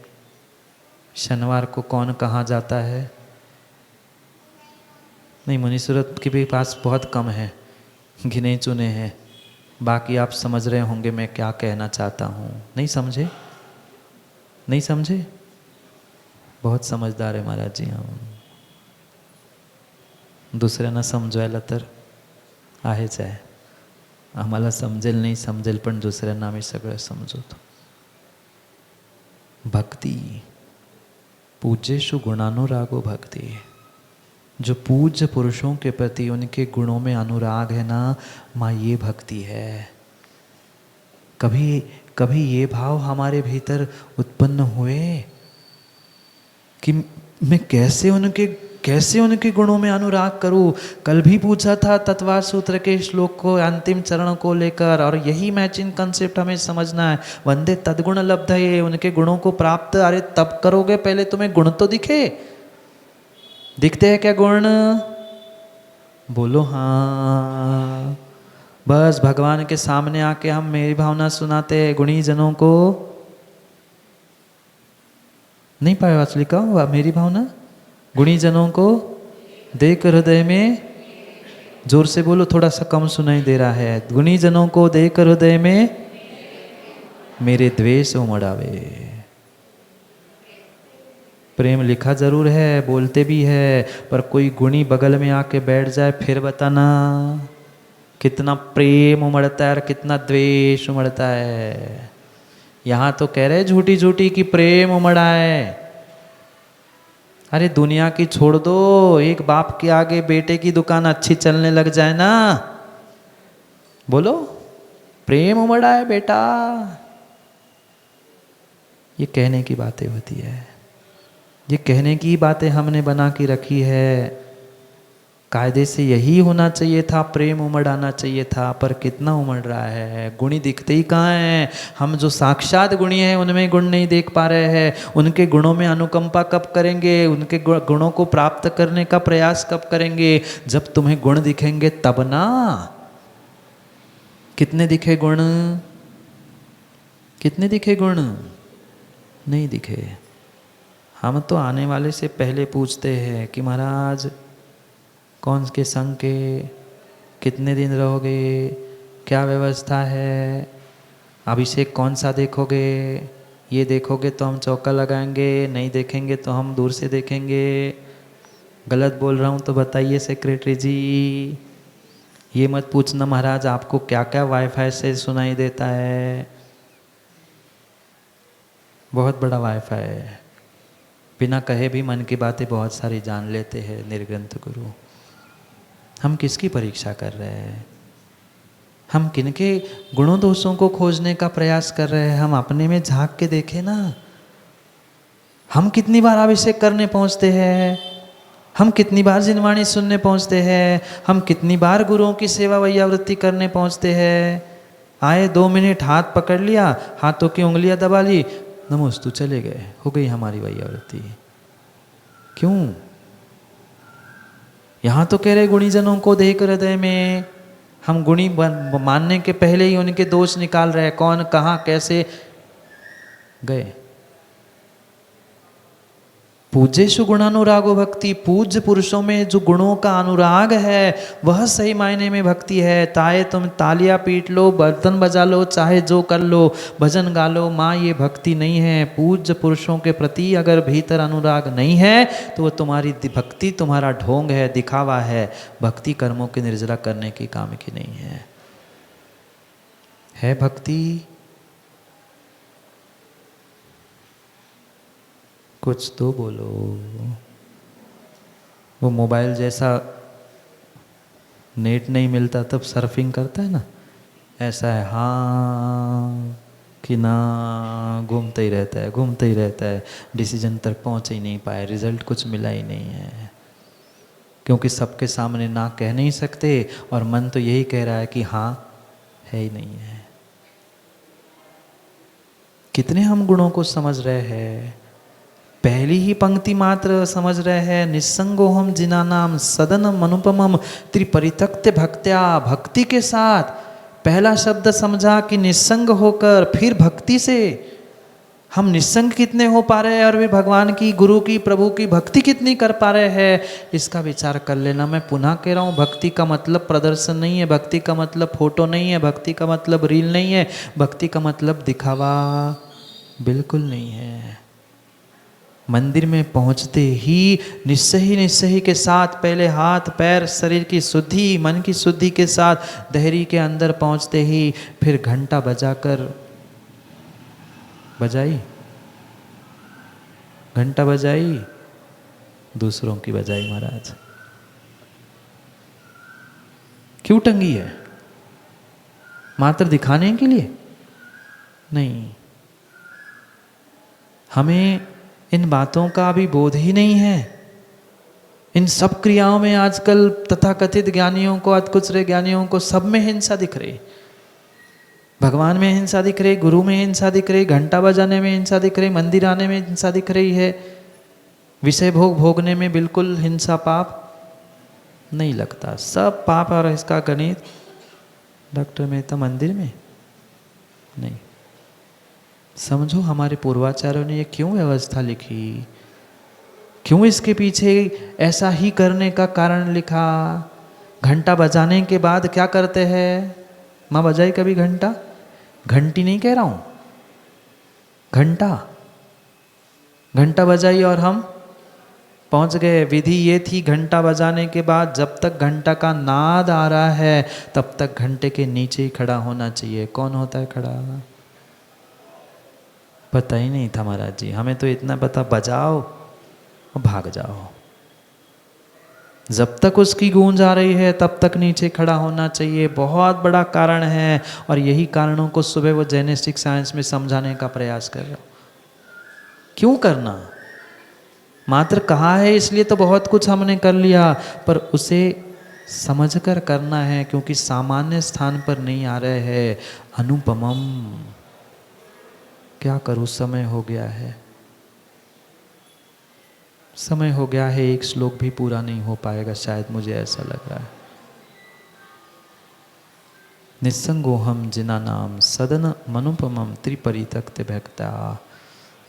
शनिवार को कौन कहाँ जाता है? नहीं, मुनीसुरत के भी पास बहुत कम है, गिने चुने हैं। बाकी आप समझ रहे होंगे मैं क्या कहना चाहता हूँ। नहीं समझे? बहुत समझदार है महाराज जी हम। दुसऱ्यांना समजवायला तर आहेच आहे, आम्हाला समजेल नाही समजेल पण दुसऱ्यांना आम्ही सगळं समजवतो। भक्ति पूज्येषु गुणानुरागो भक्ति, जो पूज्य पुरुषों के प्रति उनके गुणों में अनुराग है ना माँ, ये भक्ति है। कभी ये भाव हमारे भीतर उत्पन्न हुए कि मैं कैसे उनके गुणों में अनुराग करूं। कल भी पूछा था तत्वार सूत्र के श्लोक को, अंतिम चरण को लेकर, और यही मैचिंग कंसेप्ट हमें समझना है। वंदे तद्गुण लब्धये, उनके गुणों को प्राप्त अरे तब करोगे, पहले तुम्हें गुण तो दिखते हैं क्या गुण? बोलो हाँ। बस भगवान के सामने आके हम मेरी भावना सुनाते हैं गुणी जनों को। नहीं पाया वाचली का मेरी भावना? गुणी जनों को देख हृदय में, जोर से बोलो, थोड़ा सा कम सुनाई दे रहा है। गुणी जनों को देख हृदय में मेरे द्वेष उमड़ावे। प्रेम लिखा जरूर है, बोलते भी है, पर कोई गुणी बगल में आके बैठ जाए फिर बताना कितना प्रेम उमड़ता है और कितना द्वेष उमड़ता है। यहाँ तो कह रहे झूठी झूठी कि प्रेम उमड़ा है। अरे दुनिया की छोड़ दो, एक बाप के आगे बेटे की दुकान अच्छी चलने लग जाए ना, बोलो प्रेम उमड़ा है बेटा। ये कहने की बातें होती है, ये कहने की बातें हमने बना के रखी है। कायदे से यही होना चाहिए था, प्रेम उमड़ाना चाहिए था, पर कितना उमड़ रहा है। गुणी दिखते ही कहाँ हैं। हम जो साक्षात गुणी हैं उनमें गुण नहीं देख पा रहे हैं। उनके गुणों में अनुकंपा कब करेंगे, उनके गुणों को प्राप्त करने का प्रयास कब करेंगे? जब तुम्हें गुण दिखेंगे तब ना। कितने दिखे गुण? कितने दिखे गुण? नहीं दिखे। हम तो आने वाले से पहले पूछते हैं कि महाराज कौन के संग के, कितने दिन रहोगे, क्या व्यवस्था है, अभिषेक कौन सा देखोगे, ये देखोगे तो हम चौका लगाएंगे, नहीं देखेंगे तो हम दूर से देखेंगे। गलत बोल रहा हूँ तो बताइए सेक्रेटरी जी। ये मत पूछना महाराज आपको क्या क्या वाईफाई से सुनाई देता है। बहुत बड़ा वाईफाई है, बिना कहे भी मन की बातें बहुत सारी जान लेते हैं निर्ग्रंथ गुरु। हम किसकी परीक्षा कर रहे हैं? हम किनके गुणों दोषों को खोजने का प्रयास कर रहे हैं? हम अपने में झांक के देखें ना। हम कितनी बार अभिषेक करने पहुंचते हैं, हम कितनी बार जिनवाणी सुनने पहुंचते हैं, हम कितनी बार गुरुओं की सेवा वैयावृत्ति करने पहुंचते हैं। आए 2 मिनट हाथ पकड़ लिया, हाथों की उंगलियां दबा ली, नमोस्तु चले गए, हो गई हमारी वैयावृत्ति। क्यों? यहाँ तो कह रहे गुणीजनों को देख हृदय में। हम गुणी मानने के पहले ही उनके दोष निकाल रहे हैं, कौन कहाँ कैसे गए। पूज्येषु गुणानुरागो भक्ति, पूज्य पुरुषों में जो गुणों का अनुराग है वह सही मायने में भक्ति है। चाहे तुम तालियां पीट लो, बर्तन बजा लो, चाहे जो कर लो, भजन गा लो, माँ ये भक्ति नहीं है। पूज्य पुरुषों के प्रति अगर भीतर अनुराग नहीं है तो वो तुम्हारी भक्ति तुम्हारा ढोंग है, दिखावा है। भक्ति कर्मों की निर्जरा करने की काम की नहीं है भक्ति। कुछ तो बोलो। वो मोबाइल जैसा नेट नहीं मिलता तब सर्फिंग करता है ना, ऐसा है हाँ कि ना, घूमते ही रहता है, घूमते ही रहता है, डिसीजन तक पहुंच ही नहीं पाए, रिजल्ट कुछ मिला ही नहीं है। क्योंकि सबके सामने ना कह नहीं सकते और मन तो यही कह रहा है कि हाँ है ही नहीं है। कितने हम गुणों को समझ रहे हैं, पहली ही पंक्ति मात्र समझ रहे हैं। निस्संगोहम जिनानाम सदनम अनुपमम त्रिपरितक्त भक्त्या। भक्ति के साथ पहला शब्द समझा कि निस्संग होकर, फिर भक्ति से हम निस्संग कितने हो पा रहे हैं और भी भगवान की, गुरु की, प्रभु की भक्ति कितनी कर पा रहे हैं, इसका विचार कर लेना। मैं पुनः कह रहा हूँ, भक्ति का मतलब प्रदर्शन नहीं है, भक्ति का मतलब फोटो नहीं है, भक्ति का मतलब रील नहीं है, भक्ति का मतलब दिखावा बिल्कुल नहीं है। मंदिर में पहुंचते ही निस्सही के साथ पहले हाथ पैर शरीर की शुद्धि, मन की शुद्धि के साथ दहरी के अंदर पहुंचते ही फिर घंटा बजाकर घंटा बजाई, दूसरों की बजाई। महाराज क्यों टंगी है? मात्र दिखाने के लिए नहीं। हमें इन बातों का भी बोध ही नहीं है। इन सब क्रियाओं में आजकल तथाकथित ज्ञानियों को, अधकुचरे ज्ञानियों को, सब में हिंसा दिख रही। भगवान में हिंसा दिख रही, गुरु में हिंसा दिख रही, घंटा बजाने में हिंसा दिख रही, मंदिर आने में हिंसा दिख रही है। विषय भोग भोगने में बिल्कुल हिंसा पाप नहीं लगता, सब पाप। और इसका गणित डॉक्टर मेहता मंदिर में नहीं। समझो हमारे पूर्वाचार्यों ने ये क्यों व्यवस्था लिखी, क्यों इसके पीछे ऐसा ही करने का कारण लिखा। घंटा बजाने के बाद क्या करते हैं? माँ बजाई कभी घंटा? घंटी नहीं कह रहा हूँ, घंटा। घंटा बजाई और हम पहुंच गए। विधि ये थी, घंटा बजाने के बाद जब तक घंटा का नाद आ रहा है तब तक घंटे के नीचे ही खड़ा होना चाहिए। कौन होता है खड़ा? पता ही नहीं था महाराज जी, हमें तो इतना पता, बजाओ और भाग जाओ। जब तक उसकी गूंज आ रही है तब तक नीचे खड़ा होना चाहिए। बहुत बड़ा कारण है, और यही कारणों को सुबह वो जेनेटिक साइंस में समझाने का प्रयास कर रहा हूँ। क्यों करना? मात्र कहा है इसलिए तो बहुत कुछ हमने कर लिया, पर उसे समझकर करना है, क्योंकि सामान्य स्थान पर नहीं आ रहे हैं। अनुपमम, क्या करूँ, समय हो गया है, समय हो गया है। एक श्लोक भी पूरा नहीं हो पाएगा शायद, मुझे ऐसा लग रहा है। निस्संगोहम जिना नाम सदन मनुपमम त्रिपरितक्त भक्ता।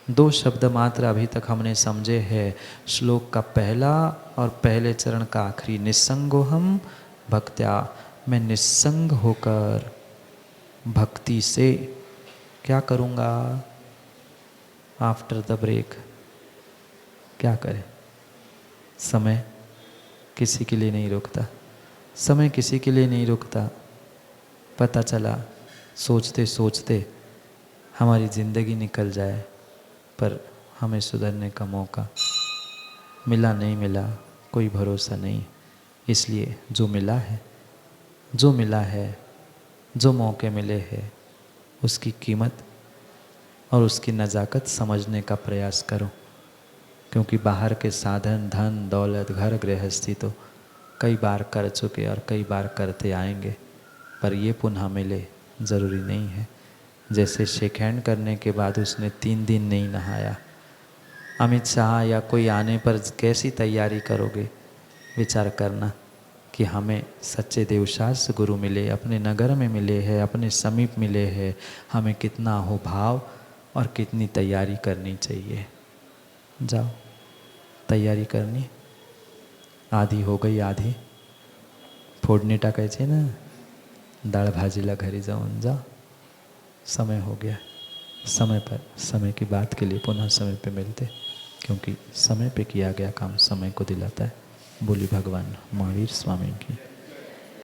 2 शब्द मात्र अभी तक हमने समझे हैं, श्लोक का पहला और पहले चरण का आखिरी। निस्संगोहम भक्त्या, मैं निस्संग होकर भक्ति से क्या करूँगा? आफ्टर द ब्रेक क्या करें? समय किसी के लिए नहीं रुकता, समय किसी के लिए नहीं रुकता। पता चला सोचते सोचते हमारी ज़िंदगी निकल जाए, पर हमें सुधरने का मौका मिला नहीं मिला कोई भरोसा नहीं। इसलिए जो मिला है, जो मिला है, जो मौके मिले हैं, उसकी कीमत और उसकी नज़ाकत समझने का प्रयास करो। क्योंकि बाहर के साधन, धन, दौलत, घर गृहस्थी तो कई बार कर चुके और कई बार करते आएंगे, पर ये पुनः मिले ज़रूरी नहीं है। जैसे शेक हैंड करने के बाद उसने 3 दिन नहीं नहाया, अमित शाह या कोई आने पर कैसी तैयारी करोगे? विचार करना कि हमें सच्चे देवशास्त्र गुरु मिले, अपने नगर में मिले हैं, अपने समीप मिले हैं, हमें कितना हो भाव और कितनी तैयारी करनी चाहिए। जाओ तैयारी करनी, आधी हो गई, आधी फोडणी टाकायची ना, डाळ भाजीला घरी जाऊन जा। समय हो गया, समय पर, समय की बात के लिए पुनः समय पे मिलते, क्योंकि समय पे किया गया काम समय को दिलाता है। बोली भगवान महावीर स्वामी की।